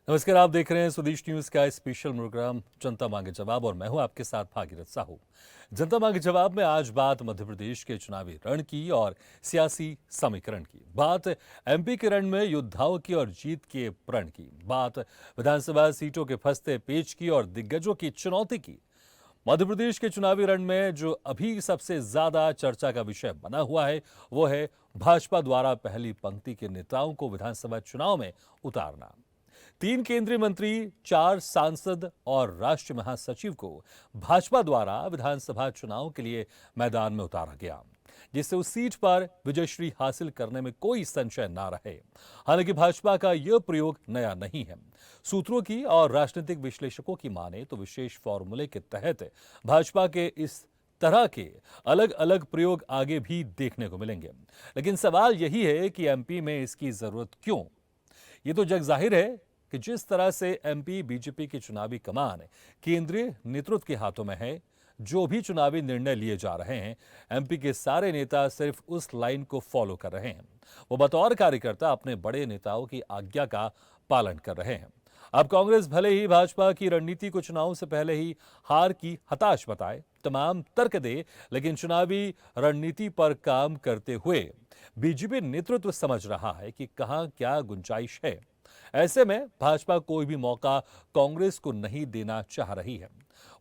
नमस्कार, आप देख रहे हैं स्वदेश न्यूज का स्पेशल प्रोग्राम जनता मांगे जवाब और मैं हूं आपके साथ भागीरथ साहू। जनता मांगे जवाब में आज बात मध्य प्रदेश के चुनावी रण की और सियासी समीकरण की, बात एमपी के रण में योद्धाओं की और जीत के प्रण की, बात विधानसभा सीटों के फंसते पेच की और दिग्गजों की चुनौती की। मध्य प्रदेश के चुनावी रण में जो अभी सबसे ज्यादा चर्चा का विषय बना हुआ है वो है भाजपा द्वारा पहली पंक्ति के नेताओं को विधानसभा चुनाव में उतारना। 3 केंद्रीय मंत्री, 4 सांसद और राष्ट्रीय महासचिव को भाजपा द्वारा विधानसभा चुनाव के लिए मैदान में उतारा गया, जिससे उस सीट पर विजयश्री हासिल करने में कोई संशय ना रहे। हालांकि भाजपा का यह प्रयोग नया नहीं है। सूत्रों की और राजनीतिक विश्लेषकों की माने तो विशेष फॉर्मूले के तहत भाजपा के इस तरह के अलग अलग प्रयोग आगे भी देखने को मिलेंगे। लेकिन सवाल यही है कि एमपी में इसकी जरूरत क्यों? ये तो जग जाहिर है कि जिस तरह से एमपी बीजेपी की चुनावी कमान केंद्रीय नेतृत्व के हाथों में है, जो भी चुनावी निर्णय लिए जा रहे हैं, एमपी के सारे नेता सिर्फ उस लाइन को फॉलो कर रहे हैं। वो बतौर कार्यकर्ता अपने बड़े नेताओं की आज्ञा का पालन कर रहे हैं। अब कांग्रेस भले ही भाजपा की रणनीति को चुनाव से पहले ही हार की हताश बताए, तमाम तर्क दे, लेकिन चुनावी रणनीति पर काम करते हुए बीजेपी नेतृत्व समझ रहा है कि कहां क्या गुंजाइश है। ऐसे में भाजपा कोई भी मौका कांग्रेस को नहीं देना चाह रही है।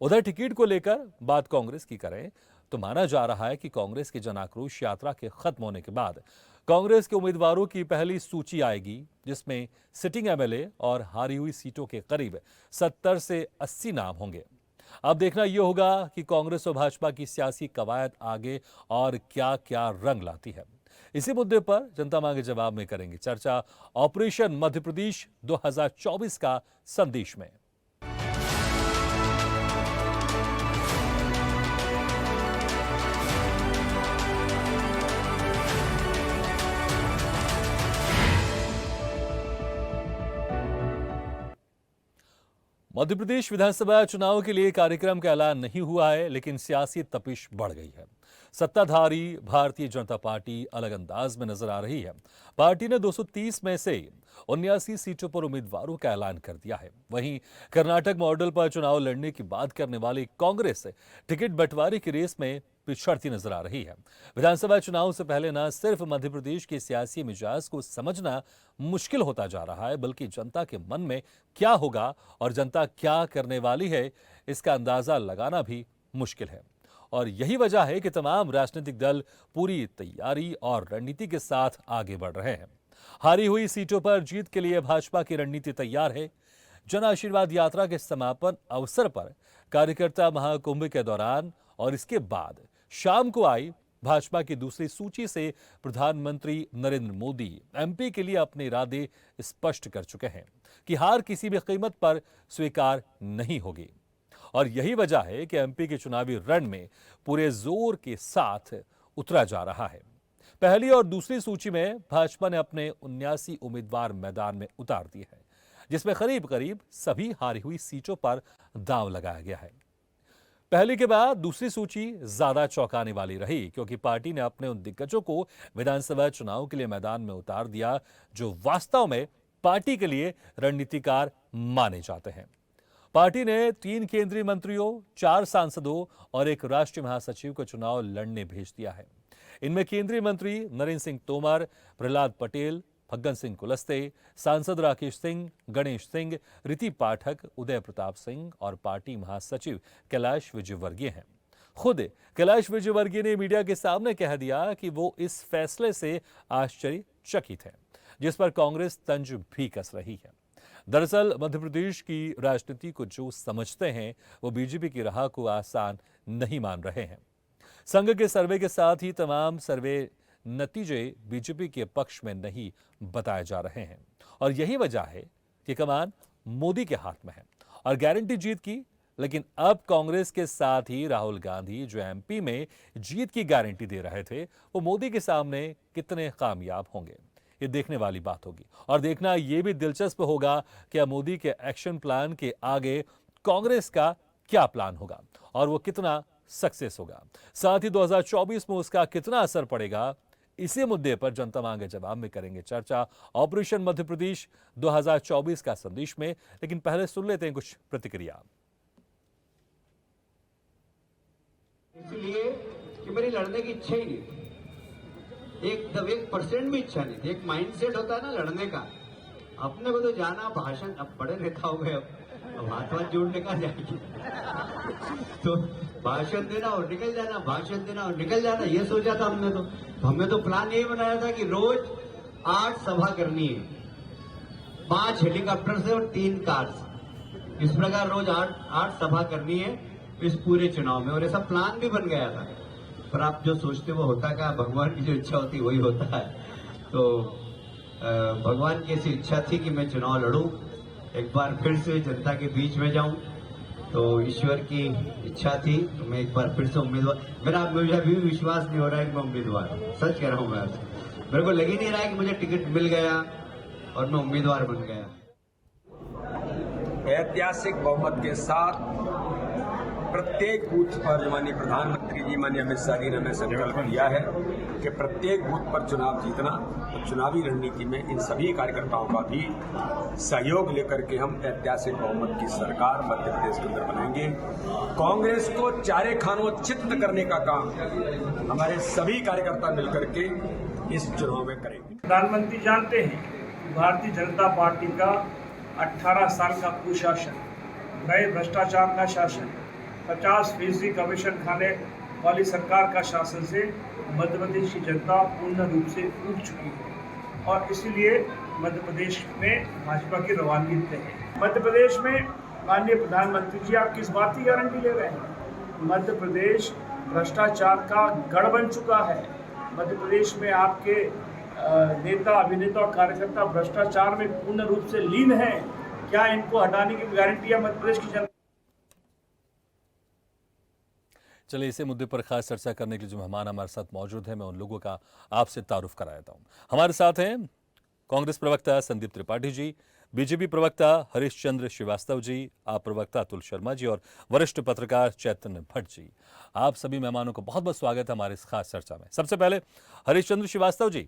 उधर टिकट को लेकर बात कांग्रेस की करें तो माना जा रहा है कि कांग्रेस की जन आक्रोश यात्रा के खत्म होने के बाद कांग्रेस के उम्मीदवारों की पहली सूची आएगी, जिसमें सिटिंग एमएलए और हारी हुई सीटों के करीब 70 से 80 नाम होंगे। अब देखना यह होगा कि कांग्रेस और भाजपा की सियासी कवायद आगे और क्या क्या रंग लाती है। इसी मुद्दे पर जनता मांगे जवाब में करेंगे चर्चा ऑपरेशन मध्य प्रदेश 2024 का संदेश में। मध्य प्रदेश विधानसभा चुनाव के लिए कार्यक्रम का ऐलान नहीं हुआ है, लेकिन सियासी तपिश बढ़ गई है। सत्ताधारी भारतीय जनता पार्टी अलग अंदाज में नजर आ रही है। पार्टी ने 230 में से 79 सीटों पर उम्मीदवारों का ऐलान कर दिया है। वहीं कर्नाटक मॉडल पर चुनाव लड़ने की बात करने वाली कांग्रेस टिकट बंटवारे की रेस में पिछड़ती नजर आ रही है। विधानसभा चुनाव से पहले न सिर्फ मध्य प्रदेश के सियासी मिजाज को समझना मुश्किल होता जा रहा है, बल्कि जनता के मन में क्या होगा और जनता क्या करने वाली है, इसका अंदाजा लगाना भी मुश्किल है। और यही वजह है कि तमाम राजनीतिक दल पूरी तैयारी और रणनीति के साथ आगे बढ़ रहे हैं। हारी हुई सीटों पर जीत के लिए भाजपा की रणनीति तैयार है। जन आशीर्वाद यात्रा के समापन अवसर पर कार्यकर्ता महाकुंभ के दौरान और इसके बाद शाम को आई भाजपा की दूसरी सूची से प्रधानमंत्री नरेंद्र मोदी एमपी के लिए अपने इरादे स्पष्ट कर चुके हैं कि हार किसी भी कीमत पर स्वीकार नहीं होगी। और यही वजह है कि एमपी के चुनावी रण में पूरे जोर के साथ उतरा जा रहा है। पहली और दूसरी सूची में भाजपा ने अपने 79 उम्मीदवार मैदान में उतार दिए हैं, जिसमें करीब करीब सभी हारी हुई सीटों पर दांव लगाया गया है। पहली के बाद दूसरी सूची ज्यादा चौंकाने वाली रही, क्योंकि पार्टी ने अपने उन दिग्गजों को विधानसभा चुनाव के लिए मैदान में उतार दिया जो वास्तव में पार्टी के लिए रणनीतिकार माने जाते हैं। पार्टी ने 3 केंद्रीय मंत्रियों, 4 सांसदों और एक राष्ट्रीय महासचिव को चुनाव लड़ने भेज दिया है। इनमें केंद्रीय मंत्री नरेंद्र सिंह तोमर, प्रहलाद पटेल, फग्गन सिंह कुलस्ते, सांसद राकेश सिंह, गणेश सिंह, रीति पाठक, उदय प्रताप सिंह और पार्टी महासचिव कैलाश विजयवर्गीय हैं। खुद कैलाश विजयवर्गीय ने मीडिया के सामने कह दिया कि वो इस फैसले से आश्चर्यचकित हैं, जिस पर कांग्रेस तंज भी कस रही है। दरअसल मध्य प्रदेश की राजनीति को जो समझते हैं वो बीजेपी की राह को आसान नहीं मान रहे हैं। संघ के सर्वे के साथ ही तमाम सर्वे नतीजे बीजेपी के पक्ष में नहीं बताए जा रहे हैं और यही वजह है कि कमान मोदी के हाथ में है और गारंटी जीत की। लेकिन अब कांग्रेस के साथ ही राहुल गांधी, जो एमपी में जीत की गारंटी दे रहे थे, वो मोदी के सामने कितने कामयाब होंगे, ये देखने वाली बात होगी। और देखना यह भी दिलचस्प होगा कि मोदी के एक्शन प्लान के आगे कांग्रेस का क्या प्लान होगा और वो कितना सक्सेस होगा। साथ ही 2024 में उसका कितना असर पड़ेगा, इसी मुद्दे पर जनता मांगे जवाब में करेंगे चर्चा ऑपरेशन मध्य प्रदेश 2024 का संदेश में। लेकिन पहले सुन लेते हैं कुछ प्रतिक्रिया। इसलिए कि मेरी लड़ने की इच्छा ही नहीं थी, 1% भी इच्छा नहीं थी। एक माइंडसेट होता है ना लड़ने का, अपने को तो जाना भाषण, अब बड़े नेता हो गए, अब हाथ जोड़ने का जाएगी तो भाषण देना और निकल जाना, भाषण देना और निकल जाना, ये सोचा था हमने तो प्लान यही बनाया था कि रोज 8 सभा करनी है, 5 हेलीकॉप्टर से और 3 कार से, इस प्रकार रोज 8 सभा करनी है इस पूरे चुनाव में। और ऐसा प्लान भी बन गया था, पर आप जो सोचते वो होता क्या, भगवान की जो इच्छा होती वही होता है। तो भगवान की ऐसी इच्छा थी कि मैं चुनाव लड़ूं, एक बार फिर से जनता के बीच में जाऊं, तो ईश्वर की इच्छा थी। तो मैं एक बार फिर से उम्मीदवार, मुझे अभी भी विश्वास नहीं हो रहा है कि मैं उम्मीदवार हूं, सच कह रहा हूं मैं आपसे। मेरे को लग ही नहीं रहा है कि मुझे टिकट मिल गया और मैं उम्मीदवार बन गया। ऐतिहासिक बहुमत के साथ प्रत्येक बूथ पर माननीय प्रधानमंत्री जी, माननीय अमित शाह जी ने हमें संकल्प लिया है कि प्रत्येक बूथ पर चुनाव जीतना। तो चुनावी रणनीति में इन सभी कार्यकर्ताओं का भी सहयोग लेकर के हम ऐतिहासिक बहुमत की सरकार मध्य प्रदेश के अंदर बनाएंगे। कांग्रेस को चारे खानों चित्त करने का काम हमारे सभी कार्यकर्ता मिलकर के इस चुनाव में करेंगे। प्रधानमंत्री जानते हैं कि भारतीय जनता पार्टी का 18 साल का कुशासन, नए भ्रष्टाचार का शासन, 50% कमीशन खाने वाली सरकार का शासन से मध्य प्रदेश की जनता पूर्ण रूप से ऊब चुकी है और इसलिए मध्य प्रदेश में भाजपा की रवानगी तय है। मध्य प्रदेश में माननीय प्रधानमंत्री जी आप किस बात की गारंटी ले रहे हैं? मध्य प्रदेश भ्रष्टाचार का गढ़ बन चुका है। मध्य प्रदेश में आपके नेता, अभिनेता और कार्यकर्ता भ्रष्टाचार में पूर्ण रूप से लीन हैं। क्या इनको हटाने की गारंटी है मध्य प्रदेश की जनता? चलिए, इसी मुद्दे पर खास चर्चा करने के लिए जो मेहमान हमारे साथ मौजूद हैं, मैं उन लोगों का आपसे तारुफ करा देता हूं। हमारे साथ हैं कांग्रेस प्रवक्ता संदीप त्रिपाठी जी, बीजेपी प्रवक्ता हरीश चंद्र श्रीवास्तव जी, आप प्रवक्ता अतुल शर्मा जी और वरिष्ठ पत्रकार चैतन्य भट्ट जी। आप सभी मेहमानों को बहुत बहुत स्वागत है हमारे इस खास चर्चा में। सबसे पहले हरीश चंद्र श्रीवास्तव जी,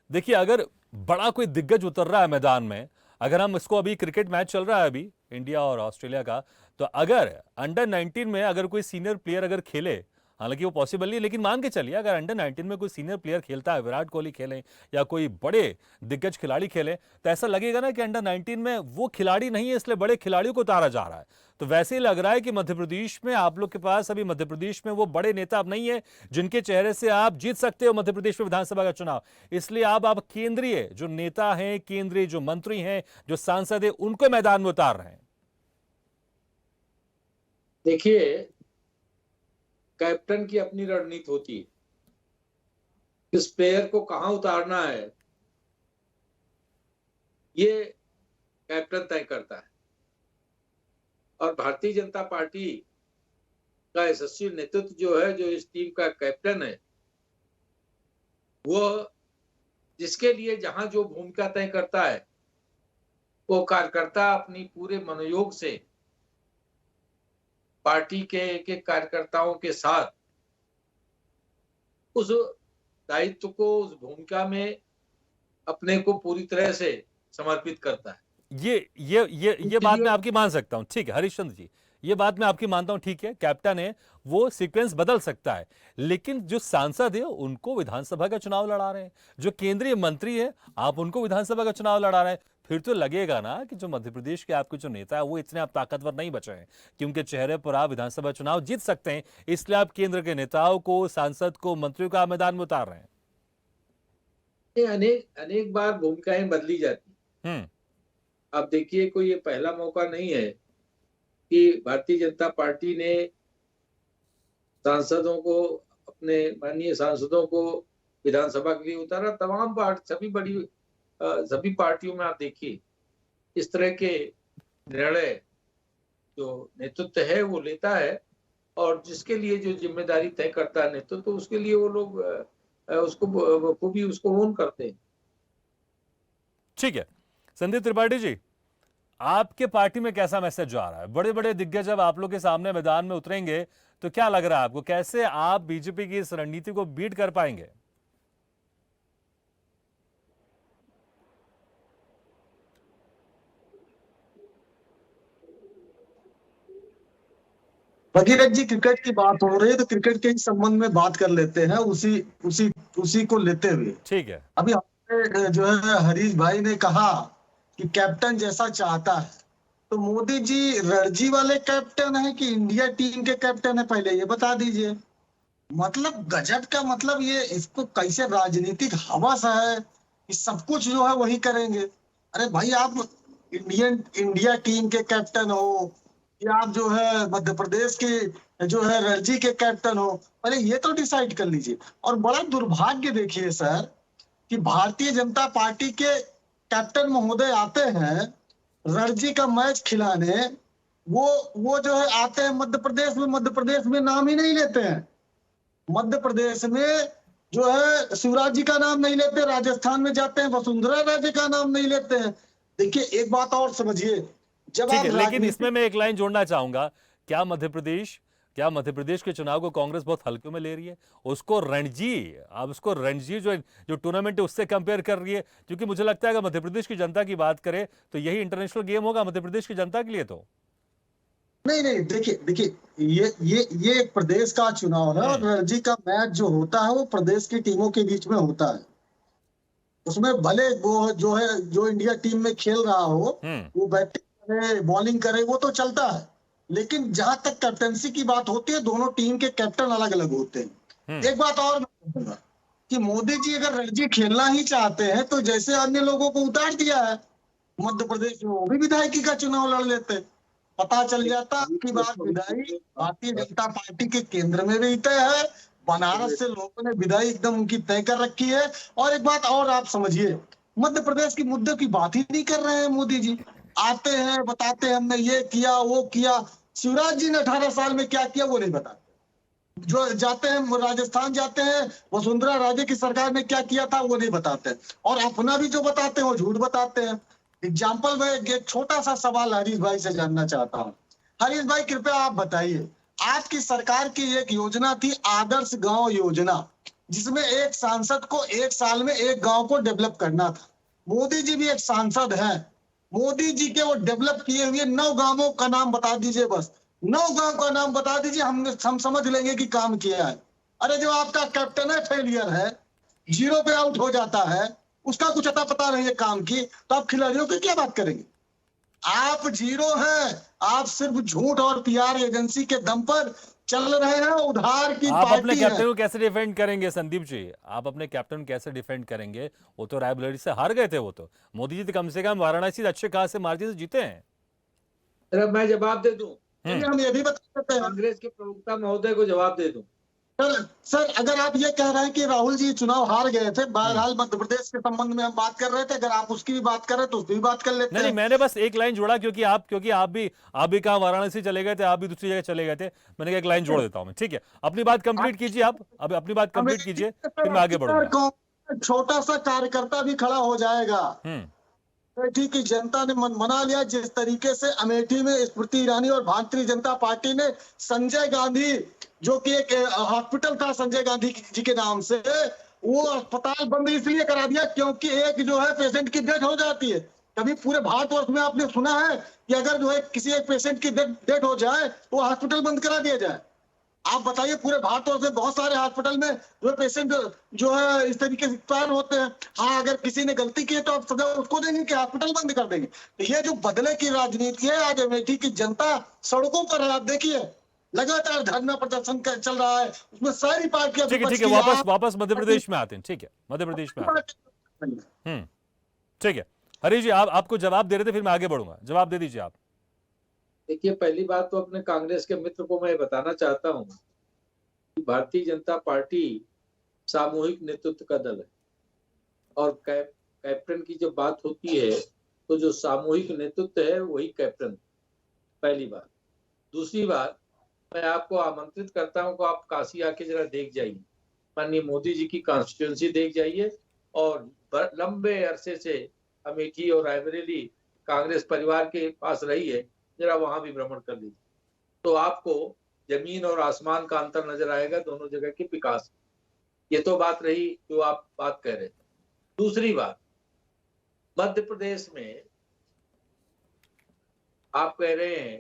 देखिए, अगर बड़ा कोई दिग्गज उतर रहा है मैदान में, अगर हम इसको, अभी क्रिकेट मैच चल रहा है अभी इंडिया और ऑस्ट्रेलिया का, तो अगर अंडर 19 में अगर कोई सीनियर प्लेयर अगर खेले, हालांकि वो पॉसिबल नहीं, लेकिन मान के चलिए अगर अंडर 19 में कोई सीनियर प्लेयर खेलता है, विराट कोहली खेलें या कोई बड़े दिग्गज खिलाड़ी खेलें, तो ऐसा लगेगा ना कि अंडर 19 में वो खिलाड़ी नहीं है, इसलिए बड़े खिलाड़ियों को उतारा जा रहा है। तो वैसे ही लग रहा है कि मध्य प्रदेश में आप लोग के पास अभी मध्य प्रदेश में वो बड़े नेता अब नहीं है जिनके चेहरे से आप जीत सकते हो मध्य प्रदेश में विधानसभा का चुनाव। इसलिए आप केंद्रीय जो नेता हैं, केंद्रीय जो मंत्री हैं, जो सांसद हैं, उनको मैदान में उतार रहे हैं। देखिए, कैप्टन की अपनी रणनीति होती है, किस प्लेयर को कहां उतारना है ये कैप्टन तय करता है। और भारतीय जनता पार्टी का यशस्वी नेतृत्व जो है, जो इस टीम का कैप्टन है, वो जिसके लिए जहां जो भूमिका तय करता है, वो कार्यकर्ता अपनी पूरे मनोयोग से पार्टी के एक एक कार्यकर्ताओं के साथ उस दायित्व को, उस भूमिका में अपने को पूरी तरह से समर्पित करता है। ये बात मैं आपकी मान सकता हूं, ठीक है हरिश्चंद्र जी, ये बात मैं आपकी मानता हूं, ठीक है, कैप्टन है, वो सीक्वेंस बदल सकता है, लेकिन जो सांसद है उनको विधानसभा का चुनाव लड़ा रहे हैं, जो केंद्रीय मंत्री है आप उनको विधानसभा का चुनाव लड़ा रहे हैं, फिर तो लगेगा ना कि जो मध्य प्रदेश के आपके जो नेता है वो इतने आप ताकतवर नहीं बचे हैं कि उनके चेहरे पर आप विधानसभा चुनाव जीत सकते हैं, इसलिए आप केंद्र के नेताओं को, सांसद को, मंत्रियों को आप मैदान में उतार रहे हैं। अनेक बार भूमिकाएं बदली जाती। आप देखिए, कोई ये पहला मौका नहीं है कि भारतीय जनता पार्टी ने सांसदों को, अपने माननीय सांसदों को विधानसभा के लिए उतारा। तमाम सभी पार्टियों में आप देखिए इस तरह के निर्णय जो नेतृत्व है वो लेता है, और जिसके लिए जो जिम्मेदारी तय करता है नेतृत्व, तो उसके लिए वो लोग उसको ओन करते हैं। ठीक है, संदीप त्रिपाठी जी, आपके पार्टी में कैसा मैसेज जा रहा है? बड़े बड़े दिग्गज जब आप लोग के सामने मैदान में उतरेंगे तो क्या लग रहा है आपको, कैसे आप बीजेपी की इस रणनीति को बीट कर पाएंगे? भगीरथ जी, क्रिकेट की बात हो रही है तो क्रिकेट के ही संबंध में बात कर लेते हैं, उसी उसी उसी को लेते हुए। ठीक है। अभी हमने जो है हरीश भाई ने कहा कि कैप्टन जैसा चाहता है, तो मोदी जी रणजी वाले कैप्टन है कि इंडिया टीम के कैप्टन है, पहले ये बता दीजिए। मतलब गजब का, मतलब ये इसको कैसे राजनीतिक हवस है कि सब कुछ जो है वही करेंगे। अरे भाई, आप इंडिया टीम के कैप्टन हो या आप जो है मध्य प्रदेश के जो है रणजी के कैप्टन हो, पहले ये तो डिसाइड कर लीजिए। और बड़ा दुर्भाग्य देखिए सर कि भारतीय जनता पार्टी के कैप्टन महोदय आते हैं रणजी का मैच खिलाने, वो जो है आते हैं मध्य प्रदेश में नाम ही नहीं लेते हैं। मध्य प्रदेश में जो है शिवराज जी का नाम नहीं लेते, राजस्थान में जाते हैं वसुंधरा राजे का नाम नहीं लेते हैं। देखिए एक बात और समझिए, जब ठीक आप है, लेकिन राजनीति इसमें मैं एक लाइन जोड़ना चाहूंगा। क्या मध्य प्रदेश के चुनाव को कांग्रेस बहुत हल्के में ले रही है? उसको रणजी, आप उसको रणजी जो जो टूर्नामेंट है उससे कंपेयर कर रही है, क्योंकि मुझे लगता है अगर मध्य प्रदेश की जनता की बात करें तो यही इंटरनेशनल गेम होगा मध्य प्रदेश की जनता के लिए। तो नहीं, देखिए देखिए, ये एक प्रदेश का चुनाव है और रणजी का मैच जो होता है वो प्रदेश की टीमों के बीच में होता है। उसमें भले वो जो है जो इंडिया टीम में खेल रहा हो वो बैटिंग करे बॉलिंग करे वो तो चलता है, लेकिन जहां तक कैप्टनसी की बात होती है दोनों टीम के कैप्टन अलग अलग होते हैं। एक बात और मैं कहूंगा कि मोदी जी अगर रणजी खेलना ही चाहते हैं तो जैसे अन्य लोगों को उतार दिया है मध्य प्रदेश में, वो भी विधायकी का चुनाव लड़ लेते। पता चल जाता कि बात विधायी भारतीय जनता पार्टी के केंद्र में भी तय है, बनारस से लोगों ने विधायी एकदम उनकी तय कर रखी है। और एक बात और आप समझिए, मध्य प्रदेश के मुद्दे की बात ही नहीं कर रहे हैं मोदी जी। आते हैं बताते हैं हमने ये किया वो किया, शिवराज जी ने 18 साल में क्या किया वो नहीं बताते। जो जाते हैं राजस्थान जाते हैं, वसुंधरा राजे की सरकार ने क्या किया था वो नहीं बताते, और अपना भी जो बताते हैं वो झूठ बताते हैं। एग्जाम्पल में एक छोटा सा सवाल हरीश भाई से जानना चाहता हूँ। हरीश भाई कृपया आप बताइए, आपकी सरकार की एक योजना थी आदर्श गांव योजना, जिसमें एक सांसद को एक साल में एक गांव को डेवलप करना था। मोदी जी भी एक सांसद हैं, मोदी जी के वो डेवलप किए हुए 9 गांवों का नाम बता दीजिए, बस 9 गांव का नाम बता दीजिए, हम समझ लेंगे कि काम किया है। अरे जो आपका कैप्टन है फेलियर है, जीरो पे आउट हो जाता है, उसका कुछ अता पता नहीं है काम की, तो आप खिलाड़ियों की क्या बात करेंगे? आप जीरो हैं, आप सिर्फ झूठ और पीआर एजेंसी के दम पर चल रहे हैं, उधार की आप अपने पार्टी कैप्टन है। को कैसे डिफेंड करेंगे संदीप जी? आप अपने कैप्टन को कैसे डिफेंड करेंगे? वो तो रायबरेली से हार गए थे। वो तो मोदी जी तो कम से कम वाराणसी से अच्छे खासे मार्जिन से जीते हैं। जरा मैं जवाब दे दूं, चलिए हम ये भी बता सकते हैं कांग्रेस के प्रवक्ता महोदय को जवाब दे दूं। सर, अगर आप ये कह रहे हैं कि राहुल जी चुनाव हार गए थे, बहरहाल मध्य प्रदेश के संबंध में हम बात कर रहे थे, अगर आप उसकी भी बात कर रहे हैं तो उसकी भी बात कर लेते नहीं, हैं। मैंने बस एक लाइन जोड़ा क्योंकि आप भी कहा वाराणसी चले गए थे, आप भी दूसरी जगह चले गए थे। मैंने कहा एक लाइन जोड़ देता हूं मैं। ठीक है, अपनी बात कंप्लीट कीजिए आप। अब अपनी बात कंप्लीट कीजिए, फिर मैं आगे बढ़ूंगा। छोटा सा कार्यकर्ता भी खड़ा हो जाएगा। हम्म अमेठी की जनता ने मना लिया, जिस तरीके से अमेठी में स्मृति ईरानी और भारतीय जनता पार्टी ने संजय गांधी, जो कि एक हॉस्पिटल था संजय गांधी जी के नाम से, वो अस्पताल बंद इसलिए करा दिया क्योंकि एक जो है पेशेंट की डेथ हो जाती है। कभी पूरे भारतवर्ष में आपने सुना है कि अगर जो है किसी एक पेशेंट की डेथ हो जाए तो हॉस्पिटल बंद करा दिया जाए? आप बताइए, पूरे भारतवर्ष में बहुत सारे हॉस्पिटल में जो पेशेंट जो है इस तरीके से एक्सपायर होते हैं। हाँ, अगर किसी ने गलती की है तो आप सजा उसको देंगे कि हॉस्पिटल बंद कर देंगे? तो ये जो बदले की राजनीति है, आज अमेठी की जनता सड़कों पर है। आप देखिए लगातार धरना प्रदर्शन चल रहा है, उसमें सारी पार्टियां ठीक है, ठीक है, वापस मध्य प्रदेश में आते हैं। ठीक है, मध्य प्रदेश में आते हैं। ठीक है हरीश जी, आपको जवाब दे रहे थे, फिर मैं आगे बढ़ूंगा। जवाब दे दीजिए आप। देखिए, पहली बात तो अपने कांग्रेस के मित्र को मैं बताना चाहता हूं कि भारतीय जनता पार्टी सामूहिक नेतृत्व का दल है, और कैप्टन की जब बात होती है तो जो सामूहिक नेतृत्व है वही कैप्टन। पहली बात। दूसरी बात, मैं आपको आमंत्रित करता हूं कि आप काशी आके जरा देख जाइए, माननीय मोदी जी की कॉन्स्टिट्यूंसी देख जाइए, और लंबे अरसे से अमेठी और रायबरेली कांग्रेस परिवार के पास रही है, जरा वहां भी भ्रमण कर लीजिए, तो आपको जमीन और आसमान का अंतर नजर आएगा दोनों जगह के विकास। ये तो बात रही जो आप बात कह रहे थे। दूसरी बात, मध्य प्रदेश में आप कह रहे हैं,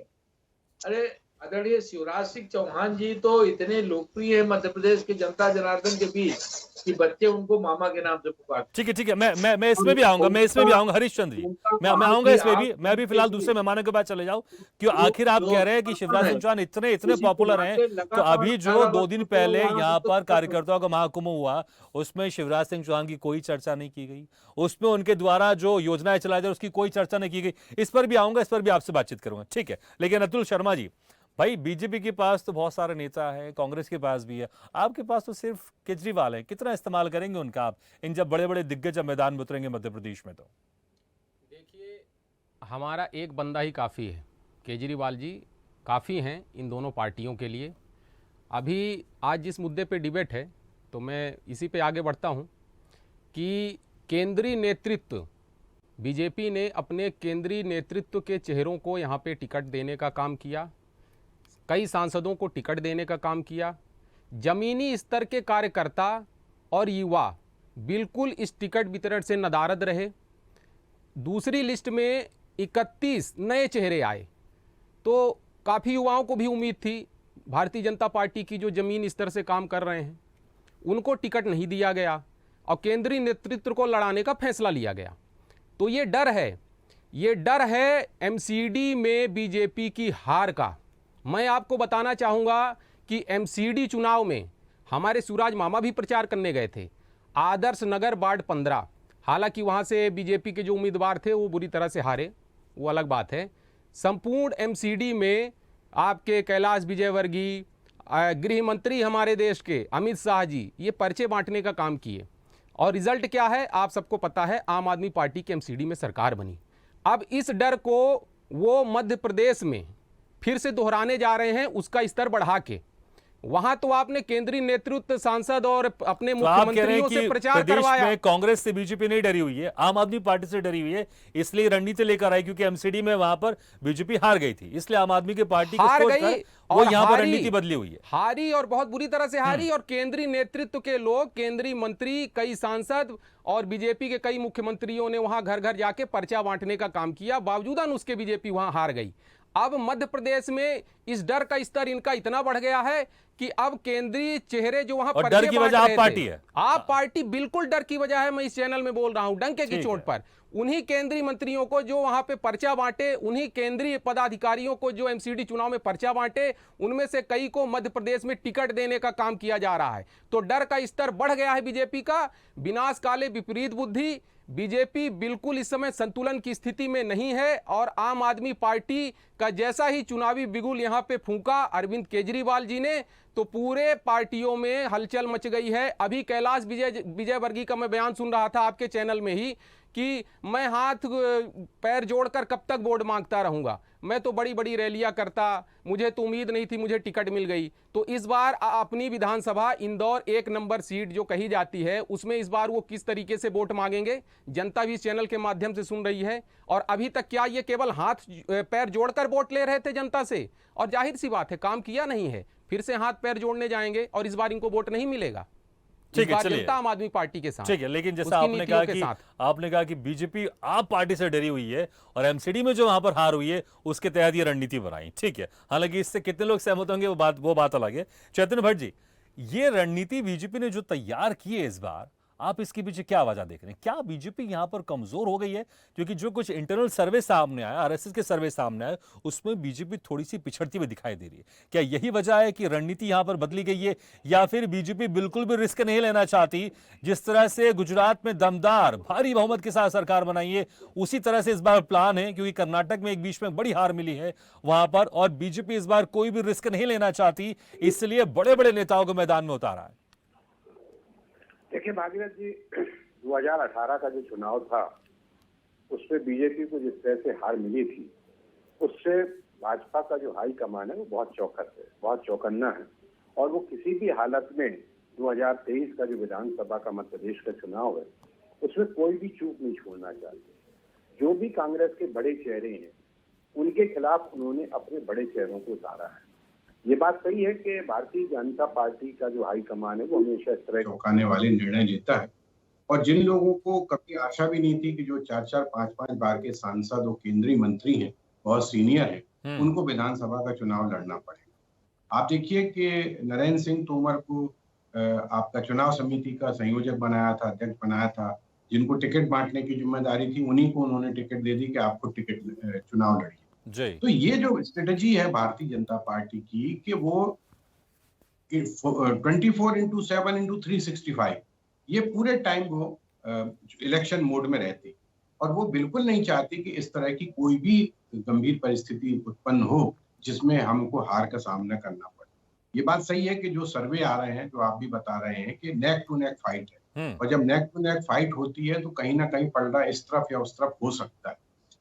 अरे आदरणीय शिवराज सिंह चौहान जी तो इतने लोकप्रिय है मध्य प्रदेश के जनता जनार्दन के बीच कि बच्चे उनको मामा के नाम से पुकारते ठीक है मैं इसमें भी आऊंगा हरीशचंद्र जी, मैं आऊंगा इसमें भी। मैं भी फिलहाल दूसरे मेहमानों के पास चले जाऊं, क्यों आखिर आप कह रहे हैं कि शिवराज सिंह चौहान इतने पॉपुलर हैं, तो अभी जो 2 दिन पहले यहाँ पर कार्यकर्ताओं का महाकुंभ हुआ, उसमें शिवराज सिंह चौहान की कोई चर्चा नहीं की गई, उसमें उनके द्वारा जो योजनाएं चलाई जा रही उसकी कोई चर्चा नहीं की गई। इस पर भी आऊंगा, इस पर भी आपसे बातचीत करूंगा, ठीक है। लेकिन अतुल शर्मा जी, भाई बीजेपी के पास तो बहुत सारे नेता हैं, कांग्रेस के पास भी है, आपके पास तो सिर्फ केजरीवाल है, कितना इस्तेमाल करेंगे उनका आप इन जब बड़े बड़े दिग्गज मैदान में उतरेंगे मध्य प्रदेश में? तो देखिए, हमारा एक बंदा ही काफ़ी है, केजरीवाल जी काफ़ी हैं इन दोनों पार्टियों के लिए। अभी आज जिस मुद्दे पे डिबेट है, तो मैं इसी पे आगे बढ़ता हूँ कि केंद्रीय नेतृत्व, बीजेपी ने अपने केंद्रीय नेतृत्व के चेहरों को यहाँ पे टिकट देने का काम किया, कई सांसदों को टिकट देने का काम किया। जमीनी स्तर के कार्यकर्ता और युवा बिल्कुल इस टिकट वितरण से नदारद रहे। दूसरी लिस्ट में 31 नए चेहरे आए, तो काफ़ी युवाओं को भी उम्मीद थी भारतीय जनता पार्टी की जो जमीन स्तर से काम कर रहे हैं उनको टिकट नहीं दिया गया और केंद्रीय नेतृत्व को लड़ाने का फैसला लिया गया। तो ये डर है एमसीडी में बीजेपी की हार का। मैं आपको बताना चाहूँगा कि एमसीडी चुनाव में हमारे सूरज मामा भी प्रचार करने गए थे, आदर्श नगर वार्ड 15। हालांकि वहाँ से बीजेपी के जो उम्मीदवार थे वो बुरी तरह से हारे, वो अलग बात है। संपूर्ण एमसीडी में आपके कैलाश विजयवर्गीय, गृह मंत्री हमारे देश के अमित शाह जी ये पर्चे बांटने का काम किए और रिजल्ट क्या है आप सबको पता है, आम आदमी पार्टी के एमसीडी में सरकार बनी। अब इस डर को वो मध्य प्रदेश में फिर से दोहराने जा रहे हैं, उसका स्तर बढ़ा के। वहां तो आपने केंद्रीय नेतृत्व, सांसद और अपने मुख्यमंत्रियों से प्रचार करवाया। में कांग्रेस से बीजेपी नहीं डरी हुई है, आम आदमी पार्टी से डरी हुई है, इसलिए रणनीति लेकर आई, क्योंकि एमसीडी में वहां पर बीजेपी हार गई थी, इसलिए आम आदमी की पार्टी हार गई वो यहाँ पर रणनीति बदली हुई है। हारी और बहुत बुरी तरह से हारी, और केंद्रीय नेतृत्व के लोग, केंद्रीय मंत्री, कई सांसद और बीजेपी के कई मुख्यमंत्रियों ने वहां घर घर जाके पर्चा बांटने का काम किया, बावजूदन उसके बीजेपी वहां हार गई। अब मध्य प्रदेश में इस डर का स्तर इनका इतना बढ़ गया है कि अब केंद्रीय चेहरे जो वहां डर की वजह आप पार्टी है, आप पार्टी बिल्कुल डर की वजह है। मैं इस चैनल में बोल रहा हूं डंके की चोट पर, उन्हीं केंद्रीय मंत्रियों को जो वहां पे पर्चा बांटे, उन्हीं केंद्रीय पदाधिकारियों को जो एमसीडी चुनाव में पर्चा बांटे, उनमें से कई को मध्य प्रदेश में टिकट देने का काम किया जा रहा है। तो डर का स्तर बढ़ गया है बीजेपी का। विनाश काले विपरीत बुद्धि, बीजेपी बिल्कुल इस समय संतुलन की स्थिति में नहीं है और आम आदमी पार्टी का जैसा ही चुनावी बिगुल यहां पे फूंका अरविंद केजरीवाल जी ने, तो पूरे पार्टियों में हलचल मच गई है। अभी कैलाश विजयवर्गीय का मैं बयान सुन रहा था आपके चैनल में ही कि मैं हाथ पैर जोड़कर कब तक वोट मांगता रहूंगा, मैं तो बड़ी बड़ी रैलियां करता, मुझे तो उम्मीद नहीं थी, मुझे टिकट मिल गई। तो इस बार अपनी विधानसभा इंदौर 1 नंबर सीट जो कही जाती है उसमें इस बार वो किस तरीके से वोट मांगेंगे, जनता भी इस चैनल के माध्यम से सुन रही है। और अभी तक क्या ये केवल हाथ पैर जोड़कर वोट ले रहे थे जनता से, और जाहिर सी बात है काम किया नहीं है, फिर से हाथ पैर जोड़ने जाएंगे और इस बार इनको वोट नहीं मिलेगा। ठीक है, चलिए आम आदमी पार्टी के साथ, ठीक है। लेकिन जैसा आपने कहा कि बीजेपी आप पार्टी से डरी हुई है और एमसीडी में जो वहां पर हार हुई है उसके तहत ये रणनीति बनाई, ठीक है। हालांकि इससे कितने लोग सहमत होंगे वो बात अलग है। चैतन्य भट्ट जी, ये रणनीति बीजेपी ने जो तैयार की है इस बार, आप इसके पीछे क्या वजह देख रहे हैं? क्या बीजेपी यहां पर कमजोर हो गई है? क्योंकि जो कुछ इंटरनल सर्वे सामने आया, आरएसएस के सर्वे सामने आए, उसमें बीजेपी थोड़ी सी पिछड़ती हुई दिखाई दे रही है। क्या यही वजह है कि रणनीति यहां पर बदली गई है, या फिर बीजेपी बिल्कुल भी रिस्क नहीं लेना चाहती? जिस तरह से गुजरात में दमदार भारी बहुमत के साथ सरकार बनाई है, उसी तरह से इस बार प्लान है, क्योंकि कर्नाटक में एक बीच में बड़ी हार मिली है वहां पर, और बीजेपी इस बार कोई भी रिस्क नहीं लेना चाहती, इसलिए बड़े बड़े नेताओं को मैदान में उतारा है। देखिए भागीरथ जी, 2018 का जो चुनाव था उसमें बीजेपी को जिस तरह से हार मिली थी, उससे भाजपा का जो हाई कमान है वो बहुत चौकस है, बहुत चौकन्ना है, और वो किसी भी हालत में 2023 का जो विधानसभा का मध्य प्रदेश का चुनाव है उसमें कोई भी चूक नहीं छोड़ना चाहते। जो भी कांग्रेस के बड़े चेहरे हैं उनके खिलाफ उन्होंने अपने बड़े चेहरों को उतारा है। ये बात सही है कि भारतीय जनता पार्टी का जो हाईकमान है वो हमेशा इस तरह चौंकाने वाले निर्णय लेता है, और जिन लोगों को कभी आशा भी नहीं थी कि जो 4-4, 5-5 बार के सांसद और केंद्रीय मंत्री हैं, बहुत सीनियर हैं, उनको विधानसभा का चुनाव लड़ना पड़ेगा। आप देखिए कि नरेंद्र सिंह तोमर को आपका चुनाव समिति का संयोजक बनाया था, अध्यक्ष बनाया था, जिनको टिकट बांटने की जिम्मेदारी थी, उन्हीं को उन्होंने टिकट दे दी कि आपको टिकट चुनाव लड़िए। तो ये जो स्ट्रेटजी है भारतीय जनता पार्टी की कि वो 24/7/365 ये पूरे टाइम वो इलेक्शन मोड में रहती और वो बिल्कुल नहीं चाहती कि इस तरह की कोई भी गंभीर परिस्थिति उत्पन्न हो जिसमें हमको हार का सामना करना पड़े। ये बात सही है कि जो सर्वे आ रहे हैं, जो आप भी बता रहे हैं कि नेक टू नेक फाइट है, और जब नेक टू नेक फाइट होती है तो कहीं ना कहीं पलड़ा इस तरफ या उस तरफ हो सकता है।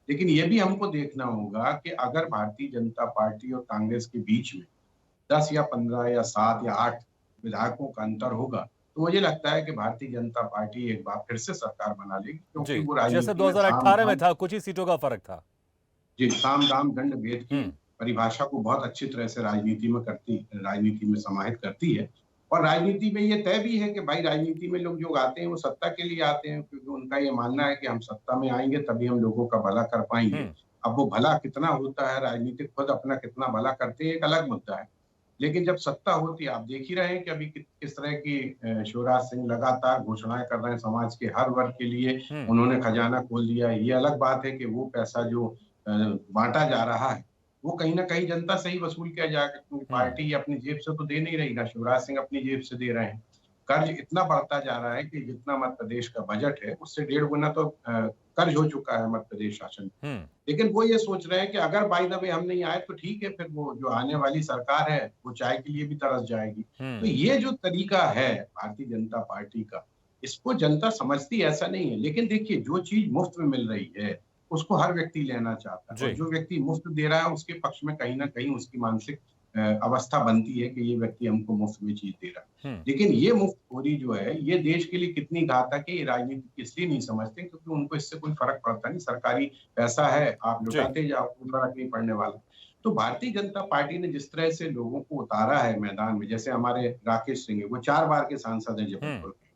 लेकिन ये भी हमको देखना होगा कि अगर भारतीय जनता पार्टी और कांग्रेस के बीच में 10 या 15 या 7 या 8 विधायकों का अंतर होगा तो मुझे लगता है कि भारतीय जनता पार्टी एक बार फिर से सरकार बना लेगी, क्योंकि वो जैसे 2018 में था, कुछ ही सीटों का फर्क था। जी, साम दाम दंड भेद की परिभाषा को बहुत अच्छी तरह से राजनीति में समाहित करती है। और राजनीति में ये तय भी है कि भाई राजनीति में लोग जो आते हैं वो सत्ता के लिए आते हैं, क्योंकि उनका ये मानना है कि हम सत्ता में आएंगे तभी हम लोगों का भला कर पाएंगे। अब वो भला कितना होता है, राजनीतिक खुद अपना कितना भला करते हैं, एक अलग मुद्दा है। लेकिन जब सत्ता होती है, आप देख ही रहे हैं कि अभी किस तरह की शिवराज सिंह लगातार घोषणाएं कर रहे हैं समाज के हर वर्ग के लिए। उन्होंने खजाना खोल दिया है। ये अलग बात है कि वो पैसा जो बांटा जा रहा है वो कहीं ना कहीं जनता से ही वसूल किया जाएगा, क्योंकि पार्टी अपनी जेब से तो दे नहीं रही ना, शिवराज सिंह अपनी जेब से दे रहे हैं। कर्ज इतना बढ़ता जा रहा है कि जितना मध्य प्रदेश का बजट है उससे 1.5 गुना तो कर्ज हो चुका है मध्य प्रदेश शासन। लेकिन वो ये सोच रहे हैं कि अगर बाय द वे हम नहीं आए तो ठीक है, फिर वो जो आने वाली सरकार है वो चाय के लिए भी तरस जाएगी। तो ये जो तरीका है भारतीय जनता पार्टी का, इसको जनता समझती ऐसा नहीं है। लेकिन देखिए, जो चीज मुफ्त में मिल रही है उसको हर व्यक्ति लेना चाहता है, और जो व्यक्ति मुफ्त दे रहा है उसके पक्ष में कहीं ना कहीं उसकी मानसिक अवस्था बनती है कि ये व्यक्ति हमको मुफ्त में चीज दे रहा है। लेकिन ये मुफ्तखोरी जो है ये देश के लिए कितनी घातक है, ये राजनीति इसलिए नहीं समझते क्योंकि उनको इससे कोई फर्क पड़ता नहीं। सरकारी पैसा है, आप लुटाते जाओ, कोई फर्क नहीं पड़ने वाला। तो भारतीय जनता पार्टी ने जिस तरह से लोगों को उतारा है मैदान में, जैसे हमारे राकेश सिंह है, वो 4 बार के सांसद है जबलपुर के,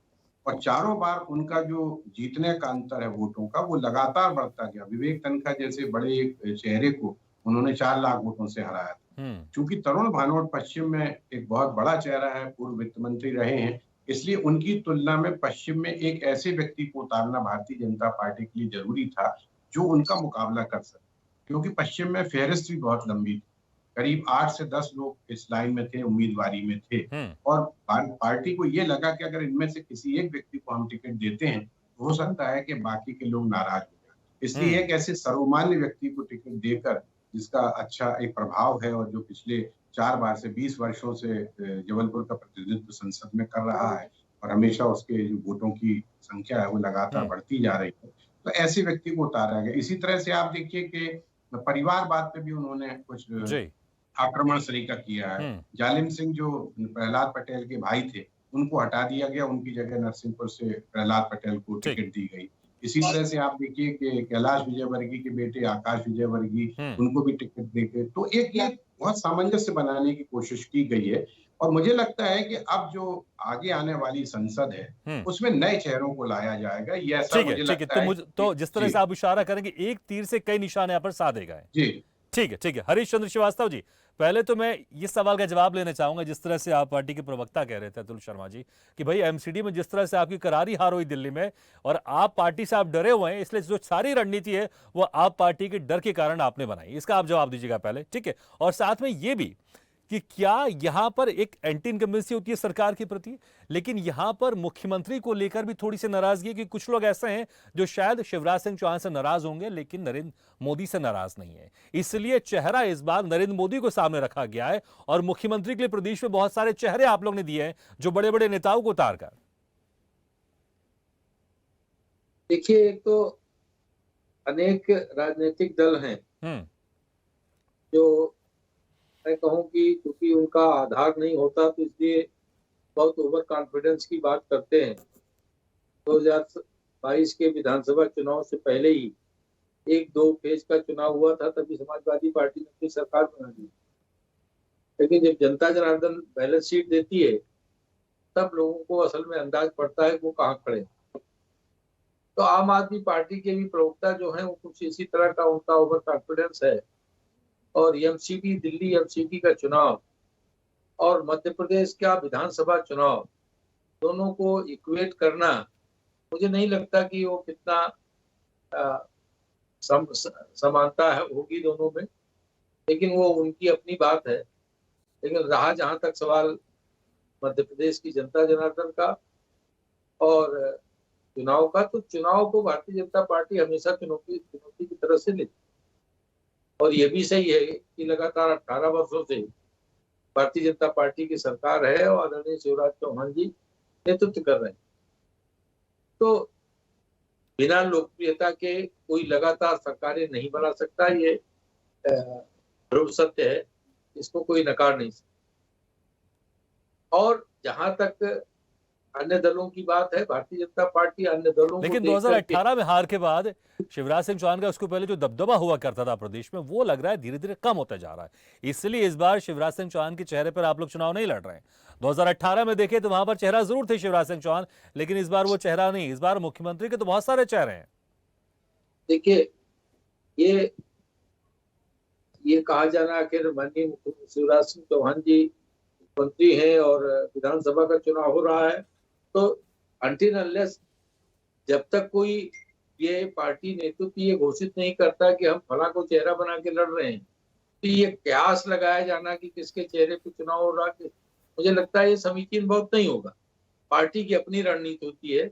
और चारों बार उनका जो जीतने का अंतर है वोटों का वो लगातार बढ़ता गया। विवेक तनखा जैसे बड़े एक चेहरे को उन्होंने 4 लाख वोटों से हराया था। चूंकि तरुण भानोट पश्चिम में एक बहुत बड़ा चेहरा है, पूर्व वित्त मंत्री रहे हैं, इसलिए उनकी तुलना में पश्चिम में एक ऐसे व्यक्ति को उतारना भारतीय जनता पार्टी के लिए जरूरी था जो उनका मुकाबला कर सके, क्योंकि पश्चिम में फहरिस्त भी बहुत लंबी थी। करीब 8 से 10 लोग इस लाइन में थे, उम्मीदवारी में थे, और पार्टी को ये लगा कि अगर इनमें से किसी एक व्यक्ति को हम टिकट देते हैं तो हो सकता है कि बाकी के लोग नाराज हो जाए। इसलिए एक ऐसे सर्वमान्य व्यक्ति को टिकट देकर, जिसका अच्छा एक प्रभाव है और जो पिछले 4 बार से 20 वर्षों से जबलपुर का प्रतिनिधित्व संसद में कर रहा है और हमेशा उसके जो वोटों की संख्या है वो लगातार बढ़ती जा रही है, तो ऐसे व्यक्ति को उतारा गया। इसी तरह से आप देखिए कि परिवारवाद पे भी उन्होंने कुछ आक्रमण सरीका किया है। जालिम सिंह जो प्रहलाद पटेल के भाई थे उनको हटा दिया गया, उनकी जगह नरसिंहपुर से प्रहलाद पटेल को टिकट दी गई। इसी तरह से आप देखिए कि कैलाश विजयवर्गीय के बेटे आकाश विजयवर्गीय, उनको भी टिकट देके, तो एक ये बहुत सामंजस्य बनाने की कोशिश की गई है। और मुझे लगता है कि अब जो आगे आने वाली संसद है उसमें नए चेहरों को लाया जाएगा। ये ऐसा मुझे लगता है। तो जिस तरह से आप इशारा करेंगे, एक तीर से कई निशाने यहाँ पर साधे गए। जी ठीक है। हरीश चंद्र श्रीवास्तव जी, पहले तो मैं इस सवाल का जवाब लेना चाहूंगा, जिस तरह से आप पार्टी के प्रवक्ता कह रहे थे अतुल शर्मा जी, कि भाई एमसीडी में जिस तरह से आपकी करारी हार हुई दिल्ली में और आप पार्टी से आप डरे हुए हैं, इसलिए जो सारी रणनीति है वो आप पार्टी के डर के कारण आपने बनाई। इसका आप जवाब दीजिएगा पहले, ठीक है? और साथ में ये भी कि क्या यहां पर एक एंटी इनकम्बेंसी होती है सरकार के प्रति, लेकिन यहां पर मुख्यमंत्री को लेकर भी थोड़ी सी नाराजगी है कि कुछ लोग ऐसे हैं जो शायद शिवराज सिंह चौहान से नाराज होंगे लेकिन नरेंद्र मोदी से नाराज नहीं है। इसलिए चेहरा इस बार नरेंद्र मोदी को सामने रखा गया है और मुख्यमंत्री के लिए प्रदेश में बहुत सारे चेहरे आप लोग ने दिए हैं जो बड़े बड़े नेताओं को उतार कर। देखिए, एक तो अनेक राजनीतिक दल हैं जो मैं कहूं कि क्योंकि उनका आधार नहीं होता तो इसलिए बहुत ओवर कॉन्फिडेंस की बात करते हैं। 2022 के विधानसभा चुनाव से पहले ही 1-2 फेज का चुनाव हुआ था, तभी समाजवादी पार्टी ने अपनी सरकार बना दी। लेकिन जब जनता जनार्दन बैलेंस शीट देती है तब लोगों को असल में अंदाज पड़ता है वो कहाँ खड़े। तो आम आदमी पार्टी के भी प्रवक्ता जो हैं वो कुछ इसी तरह का उनका ओवर कॉन्फिडेंस है और एमसीपी, दिल्ली एमसीपी का चुनाव और मध्य प्रदेश का विधानसभा चुनाव, दोनों को इक्वेट करना मुझे नहीं लगता कि वो कितना समानता होगी दोनों में, लेकिन वो उनकी अपनी बात है। लेकिन रहा जहां तक सवाल मध्य प्रदेश की जनता जनार्दन का और चुनाव का, तो चुनाव को भारतीय जनता पार्टी हमेशा चुनौती की तरह से लेती, और ये भी सही है कि लगातार 18 वर्षों से भारतीय जनता पार्टी की सरकार है और आदरणीय शिवराज चौहान जी नेतृत्व कर रहे हैं। तो बिना लोकप्रियता के कोई लगातार सरकारें नहीं बना सकता, ये ध्रुव सत्य है, इसको कोई नकार नहीं सकता। और जहां तक अन्य दलों की बात है, भारतीय जनता पार्टी अन्य दलों लेकिन को 2018 में हार के बाद शिवराज सिंह चौहान का उसको पहले जो दबदबा हुआ करता था प्रदेश में, वो लग रहा है धीरे धीरे कम होता जा रहा है। इसलिए इस बार शिवराज सिंह चौहान के चेहरे पर आप लोग चुनाव नहीं लड़ रहे हैं। 2018 में देखे तो वहां पर चेहरा जरूर थे शिवराज सिंह चौहान, लेकिन इस बार वो चेहरा नहीं। इस बार मुख्यमंत्री के तो बहुत सारे चेहरे हैं। देखिए, ये कहा जाना कि माननीय मुख्यमंत्री शिवराज सिंह चौहान जी मुख्यमंत्री हैं और विधानसभा का चुनाव हो रहा है, तो अनटिल अनलेस जब तक कोई ये पार्टी नेतृत्व ये घोषित नहीं करता कि हम फला को चेहरा बना के लड़ रहे हैं, तो ये कयास लगाया जाना कि किसके चेहरे पे चुनाव हो रहा है, मुझे लगता है ये समीचीन बहुत नहीं होगा। पार्टी की अपनी रणनीति होती है,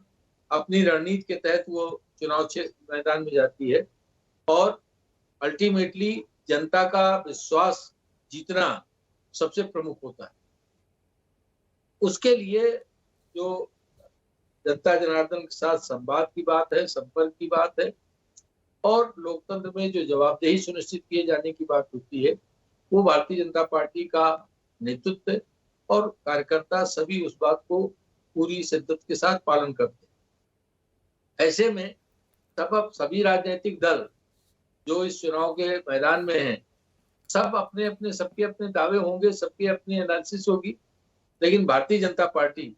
अपनी रणनीति के तहत वो चुनाव मैदान में जाती है और अल्टीमेटली जनता का विश्वास जीतना सबसे प्रमुख होता है। उसके लिए जो जनता जनार्दन के साथ संवाद की बात है, संपर्क की बात है और लोकतंत्र में जो जवाबदेही सुनिश्चित किए जाने की बात होती है, वो भारतीय जनता पार्टी का नेतृत्व और कार्यकर्ता सभी उस बात को पूरी शिद्दत के साथ पालन करते हैं। ऐसे में अब सभी राजनीतिक दल जो इस चुनाव के मैदान में हैं, सब अपने अपने सबके अपने दावे होंगे, सबकी अपनी एनालिसिस होगी, लेकिन भारतीय जनता पार्टी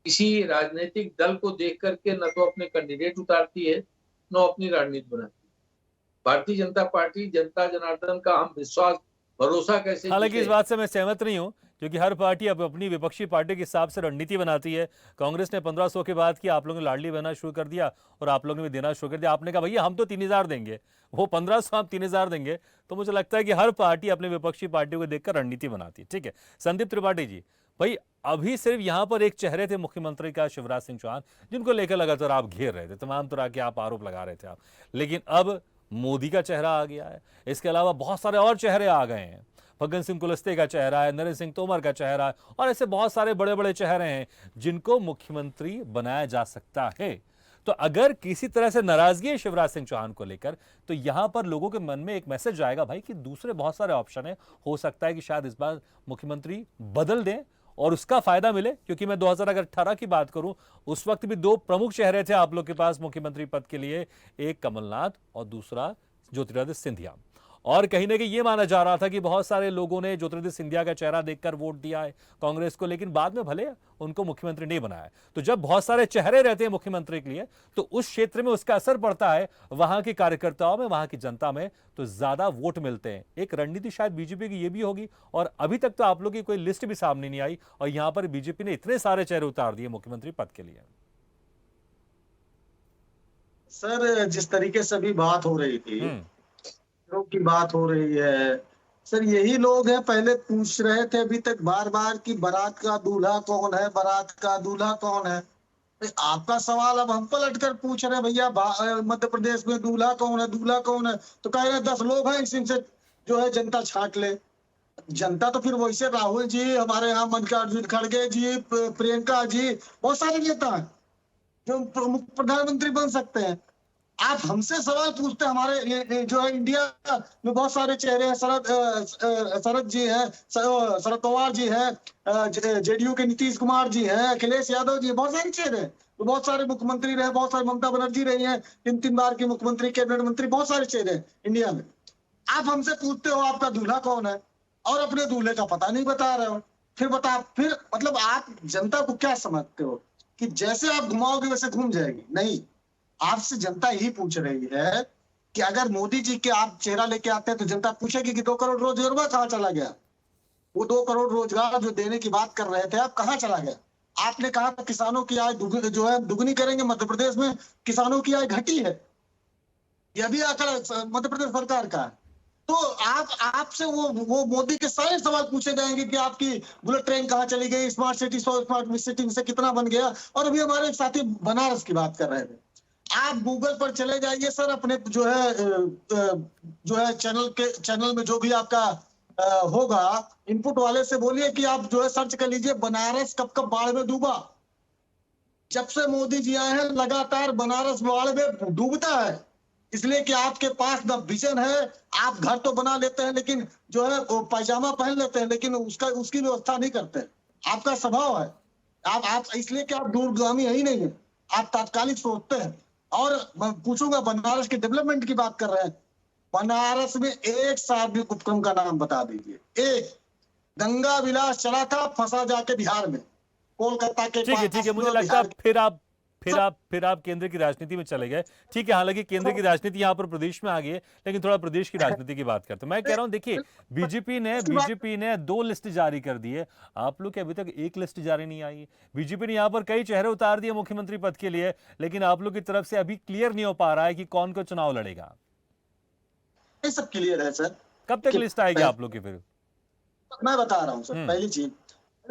किसी राजनीतिक दल को देख करके न तो अपने कैंडिडेट उतारती है, न अपनी रणनीति बनाती है। भारतीय जनता पार्टी जनता जनार्दन का हम विश्वास भरोसा कैसे, हालांकि इस बात से मैं सहमत नहीं हूं, क्योंकि हर पार्टी अब अपनी विपक्षी पार्टी के हिसाब से रणनीति बनाती है। कांग्रेस ने 1500 के बाद की आप लोगों ने लाडली बहना शुरू कर दिया और आप लोगों ने भी देना शुरू कर दिया। आपने कहा भैया हम तो 3000 देंगे, वो 1500 हम 3000 देंगे। तो मुझे लगता है कि हर पार्टी अपने विपक्षी पार्टियों को देखकर रणनीति बनाती है। ठीक है संदीप त्रिपाठी जी, भाई अभी सिर्फ यहाँ पर एक चेहरे थे मुख्यमंत्री का शिवराज सिंह चौहान, जिनको लेकर लगातार आप घेर रहे थे, तमाम तरह के आप आरोप लगा रहे थे आप, लेकिन अब मोदी का चेहरा आ गया है। इसके अलावा बहुत सारे और चेहरे आ गए हैं। फग्गन सिंह कुलस्ते का चेहरा है, नरेंद्र सिंह तोमर का चेहरा है और ऐसे बहुत सारे बड़े बड़े चेहरे हैं जिनको मुख्यमंत्री बनाया जा सकता है। तो अगर किसी तरह से नाराजगी है शिवराज सिंह चौहान को लेकर, तो यहां पर लोगों के मन में एक मैसेज जाएगा भाई कि दूसरे बहुत सारे ऑप्शन है, हो सकता है कि शायद इस बार मुख्यमंत्री बदल दें और उसका फायदा मिले। क्योंकि मैं 2018 की बात करूं, उस वक्त भी दो प्रमुख चेहरे थे आप लोग के पास मुख्यमंत्री पद के लिए, एक कमलनाथ और दूसरा ज्योतिरादित्य सिंधिया। और कहीं ना कहीं ये माना जा रहा था कि बहुत सारे लोगों ने ज्योतिरादित्य सिंधिया का चेहरा देखकर वोट दिया है कांग्रेस को, लेकिन बाद में भले उनको मुख्यमंत्री नहीं बनाया। तो जब बहुत सारे चेहरे रहते हैं मुख्यमंत्री के लिए, तो उस क्षेत्र में उसका असर पड़ता है, वहां के कार्यकर्ताओं में, वहां की जनता में, तो ज्यादा वोट मिलते हैं। एक रणनीति शायद बीजेपी की ये भी होगी। और अभी तक तो आप लोग की कोई लिस्ट भी सामने नहीं आई और यहां पर बीजेपी ने इतने सारे चेहरे उतार दिए मुख्यमंत्री पद के लिए। सर जिस तरीके से अभी बात हो रही थी, लोग की बात हो रही है, सर यही लोग हैं पहले पूछ रहे थे अभी तक बार बार कि बारात का दूल्हा कौन है, बारात का दूल्हा कौन है। आपका सवाल अब हम पलट कर पूछ रहे हैं भैया मध्य प्रदेश में दूल्हा कौन है, दूल्हा कौन है। तो कह रहे 10 लोग हैं, इनसे जो है जनता छांट ले। जनता तो फिर वैसे राहुल जी, हमारे यहाँ मल्लिकार्जुन खड़गे जी, प्रियंका जी, बहुत सारे नेता हैं जो प्रधानमंत्री बन सकते हैं। आप हमसे सवाल पूछते हैं, हमारे जो है इंडिया में बहुत सारे चेहरे हैं, शरद जी हैं, शरद पवार जी हैं, जेडीयू के नीतीश कुमार जी हैं, अखिलेश यादव जी, बहुत सारे चेहरे हैं। तो बहुत सारे मुख्यमंत्री रहे, बहुत सारे ममता बनर्जी रही हैं 3 बार की मुख्यमंत्री, कैबिनेट मंत्री, बहुत सारे चेहरे हैं इंडिया में। आप हमसे पूछते हो आपका दूल्हा कौन है और अपने दूल्हे का पता नहीं बता रहे हो। फिर मतलब आप जनता को क्या समझते हो कि जैसे आप घुमाओगे वैसे घूम जाएगी? नहीं, आपसे जनता यही पूछ रही है कि अगर मोदी जी के आप चेहरा लेके आते हैं तो जनता पूछेगी कि 2 करोड़ रोजगार कहाँ चला गया? वो 2 करोड़ रोजगार जो देने की बात कर रहे थे आप, कहाँ चला गया? आपने कहा था किसानों की आय दुगनी करेंगे। मध्य प्रदेश में किसानों की आय घटी है, यह भी आंकड़ा मध्य प्रदेश सरकार का है। तो आपसे वो मोदी के सारे सवाल पूछे जाएंगे कि आपकी बुलेट ट्रेन कहाँ चली गई, स्मार्ट सिटी 100 स्मार्ट सिटी से कितना बन गया। और अभी हमारे एक साथी बनारस की बात कर रहे थे। आप गूगल पर चले जाइए सर, अपने जो है चैनल में जो भी आपका होगा इनपुट वाले से बोलिए कि आप जो है सर्च कर लीजिए बनारस कब बाढ़ में डूबा। जब से मोदी जी आए हैं लगातार बनारस बाढ़ में डूबता है, इसलिए कि आपके पास न विजन है। आप घर तो बना लेते हैं लेकिन जो है वो पायजामा पहन लेते हैं, लेकिन उसकी व्यवस्था नहीं करते। आपका स्वभाव है, आप इसलिए कि आप दूरगामी ही नहीं है, आप तात्कालिक सोचते हैं। और मैं पूछूंगा, बनारस के डेवलपमेंट की बात कर रहे हैं, बनारस में एक सार्वजनिक उपक्रम का नाम बता दीजिए। एक गंगा विलास चला था, फंसा जाके बिहार में, कोलकाता के पास। ठीक है, मुझे लगता है फिर आप केंद्र की राजनीति में चले गए। ठीक है, हालांकि केंद्र की राजनीति यहाँ पर प्रदेश में आ गई है, लेकिन थोड़ा प्रदेश की राजनीति की बात करते हैं। मैं कह रहा हूँ, देखिए बीजेपी ने 2 लिस्ट जारी कर दी है, आप लोग के अभी तक 1 लिस्ट जारी नहीं आई है। बीजेपी ने यहाँ पर कई चेहरे उतार दिए मुख्यमंत्री पद के लिए, लेकिन आप लोग की तरफ से अभी क्लियर नहीं हो पा रहा है कि कौन को चुनाव लड़ेगा। सब क्लियर है सर। कब तक लिस्ट आएगी आप लोग की? फिर मैं बता रहा हूँ सर। पहली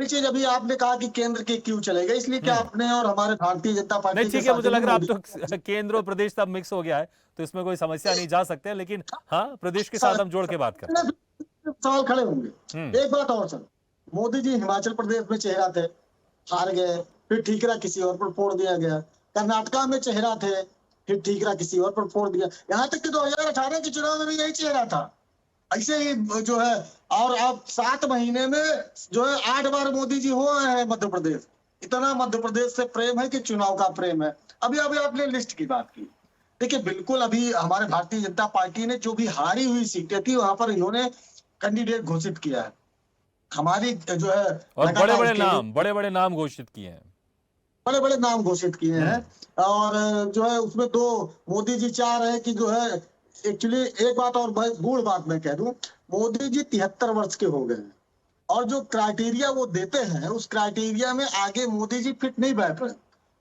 चीज अभी आपने कहा कि केंद्र के क्यों चलेगा, इसलिए कि आपने और हमारे भारतीय जनता पार्टी नहीं, ठीक है, मुझे लग रहा है अब तो केंद्र और प्रदेश सब मिक्स हो गया है, तो इसमें कोई समस्या नहीं, जा सकते हैं। लेकिन हाँ, प्रदेश के साथ हम जोड़ के बात करते हैं। सवाल खड़े होंगे। एक बात और सर, मोदी जी हिमाचल प्रदेश में चेहरा थे, हार गए, फिर ठीकरा किसी और पर फोड़ दिया गया। कर्नाटका में चेहरा थे, फिर ठीकरा किसी और पर फोड़ दिया। यहाँ तक कि 2018 के चुनाव में भी यही चेहरा था। ऐसे ही जो है, और अब 7 महीने में जो है 8 बार मोदी जी हो आए हैं मध्य प्रदेश। इतना मध्य प्रदेश से प्रेम है कि चुनाव का प्रेम है। अभी आपने लिस्ट की बात की, देखिए बिल्कुल अभी हमारे भारतीय जनता पार्टी ने जो भी हारी हुई सीटें थी वहां पर इन्होंने कैंडिडेट घोषित किया है। हमारी जो है और बड़े-बड़े नाम घोषित किए हैं, बड़े-बड़े नाम घोषित किए हैं। और जो है उसमें 2 मोदी जी चाह रहे हैं कि जो है, एक्चुअली एक बात और बूढ़ बात मैं कह दूं, मोदी जी 73 वर्ष के हो गए हैं और जो क्राइटेरिया वो देते हैं उस क्राइटेरिया में आगे मोदी जी फिट नहीं बैठ रहे।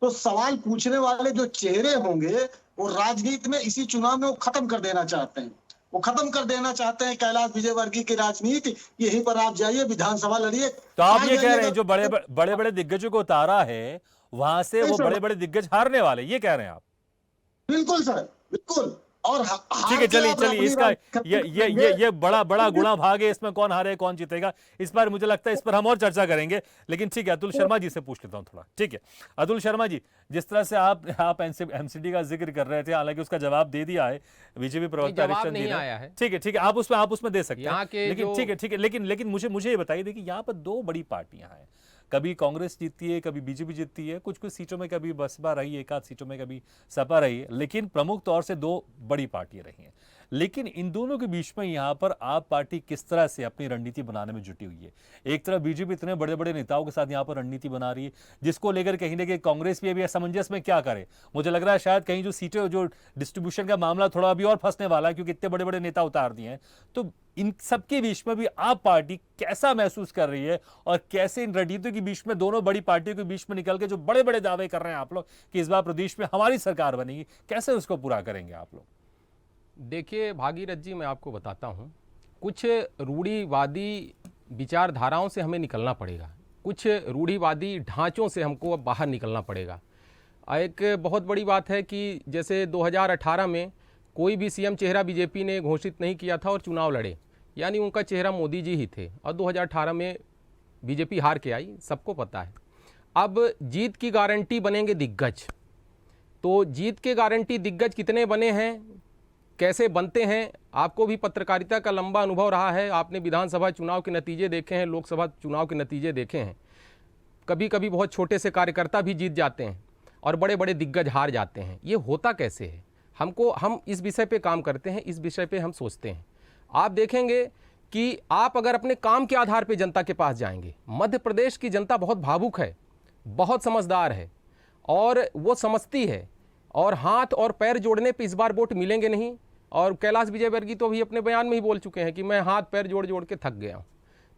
तो सवाल पूछने वाले जो चेहरे होंगे वो राजनीति में इसी चुनाव में वो खत्म कर देना चाहते हैं। वो खत्म कर देना चाहते हैं कैलाश विजयवर्गीय की राजनीति। यहीं पर आप जाइए, विधानसभा लड़िए। तो आप ये कह रहे हैं जो बड़े-बड़े दिग्गजों को उतारा है वहां से वो बड़े-बड़े दिग्गज हारने वाले, ये कह रहे हैं आप? बिल्कुल सर, बिल्कुल। और ठीक है, चलिए इसका ये बड़ा गुणा भाग है, इसमें कौन हारे कौन जीतेगा, इस पर मुझे लगता है इस पर हम और चर्चा करेंगे। लेकिन ठीक है, अतुल शर्मा जी से पूछ लेता हूं थोड़ा। ठीक है अतुल शर्मा जी, जिस तरह से आप एमसीडी का जिक्र कर रहे थे, हालांकि उसका जवाब दे दिया है बीजेपी प्रवक्ता रिश्चंद जी ने। ठीक है, आप उसमें दे सकते हैं, लेकिन ठीक है, लेकिन मुझे ये बताइए, देखिए यहाँ पर 2 बड़ी पार्टियां हैं, कभी कांग्रेस जीतती है, कभी बीजेपी जीतती है, कुछ सीटों में कभी बसपा रही है, एक आध सीटों में कभी सपा रही है, लेकिन प्रमुख तौर से 2 बड़ी पार्टियां रही हैं। लेकिन इन दोनों के बीच में यहाँ पर आप पार्टी किस तरह से अपनी रणनीति बनाने में जुटी हुई है? एक तरफ बीजेपी इतने बड़े बड़े नेताओं के साथ यहाँ पर रणनीति बना रही है, जिसको लेकर कहीं ना कहीं कांग्रेस भी अभी असमंजस में क्या करे। मुझे लग रहा है शायद कहीं जो सीटें, जो डिस्ट्रीब्यूशन का मामला थोड़ा अभी और फंसने वाला है, क्योंकि इतने बड़े बड़े नेता उतार दिए हैं। तो इन सबके बीच में भी आप पार्टी कैसा महसूस कर रही है, और कैसे इन रणनीतियों के बीच में, दोनों बड़ी पार्टियों के बीच में निकल के जो बड़े बड़े दावे कर रहे हैं आप लोग कि इस बार प्रदेश में हमारी सरकार बनेगी, कैसे उसको पूरा करेंगे आप लोग? देखिए भागीरथ जी, मैं आपको बताता हूँ, कुछ रूढ़िवादी विचारधाराओं से हमें निकलना पड़ेगा, कुछ रूढ़िवादी ढांचों से हमको अब बाहर निकलना पड़ेगा। एक बहुत बड़ी बात है कि जैसे 2018 में कोई भी सीएम चेहरा बीजेपी ने घोषित नहीं किया था और चुनाव लड़े, यानी उनका चेहरा मोदी जी ही थे, और 2018 में बीजेपी हार के आई, सबको पता है। अब जीत की गारंटी बनेंगे दिग्गज। तो जीत के गारंटी दिग्गज कितने बने हैं, कैसे बनते हैं, आपको भी पत्रकारिता का लंबा अनुभव रहा है, आपने विधानसभा चुनाव के नतीजे देखे हैं, लोकसभा चुनाव के नतीजे देखे हैं। कभी कभी बहुत छोटे से कार्यकर्ता भी जीत जाते हैं और बड़े बड़े दिग्गज हार जाते हैं। ये होता कैसे है? हम इस विषय पे काम करते हैं, इस विषय पे हम सोचते हैं। आप देखेंगे कि आप अगर अपने काम के आधार पे जनता के पास जाएंगे, मध्य प्रदेश की जनता बहुत भावुक है, बहुत समझदार है, और वो समझती है, और हाथ और पैर जोड़ने पे इस बार वोट मिलेंगे नहीं, और कैलाश विजयवर्गीय तो अभी अपने बयान में ही बोल चुके हैं कि मैं हाथ पैर जोड़ जोड़ के थक गया हूँ।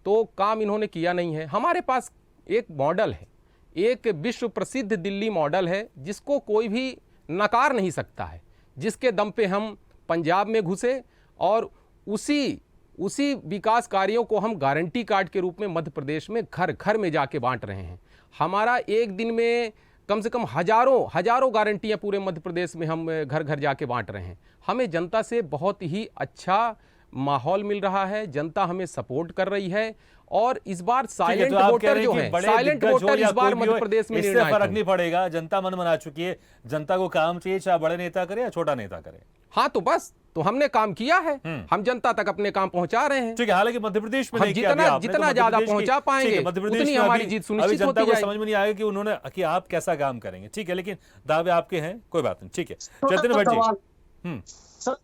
तो काम इन्होंने किया नहीं है। हमारे पास एक मॉडल है, एक विश्व प्रसिद्ध दिल्ली मॉडल है जिसको कोई भी नकार नहीं सकता है, जिसके दम पे हम पंजाब में घुसे और उसी विकास कार्यों को हम गारंटी कार्ड के रूप में मध्य प्रदेश में घर घर में जाके बांट रहे हैं। हमारा एक दिन में कम से कम हजारों गारंटियां पूरे मध्य प्रदेश में हम घर घर जाके बांट रहे हैं। हमें जनता से बहुत ही अच्छा माहौल मिल रहा है, जनता हमें सपोर्ट कर रही है और इस बार साइलेंट वोटर जो है, साइलेंट वोटर इस बार मध्य प्रदेश में इससे फर्क नहीं पड़ेगा। जनता मन बना चुकी है, जनता को काम चाहिए, चाहे बड़े नेता करे या छोटा नेता करे। हाँ तो बस, तो हमने काम किया है, हम जनता तक अपने काम पहुंचा रहे हैं। ठीक है, हालांकि मध्य प्रदेश में जितना ज्यादा पहुंचा पाएंगे उतनी हमारी जीत सुनिश्चित होती जाएगी। समझ में नहीं आएगा कि उन्होंने कि आप कैसा काम करेंगे। ठीक है, लेकिन दावे आपके हैं, कोई बात नहीं। ठीक है, चैतन्य भट्ट जी। सर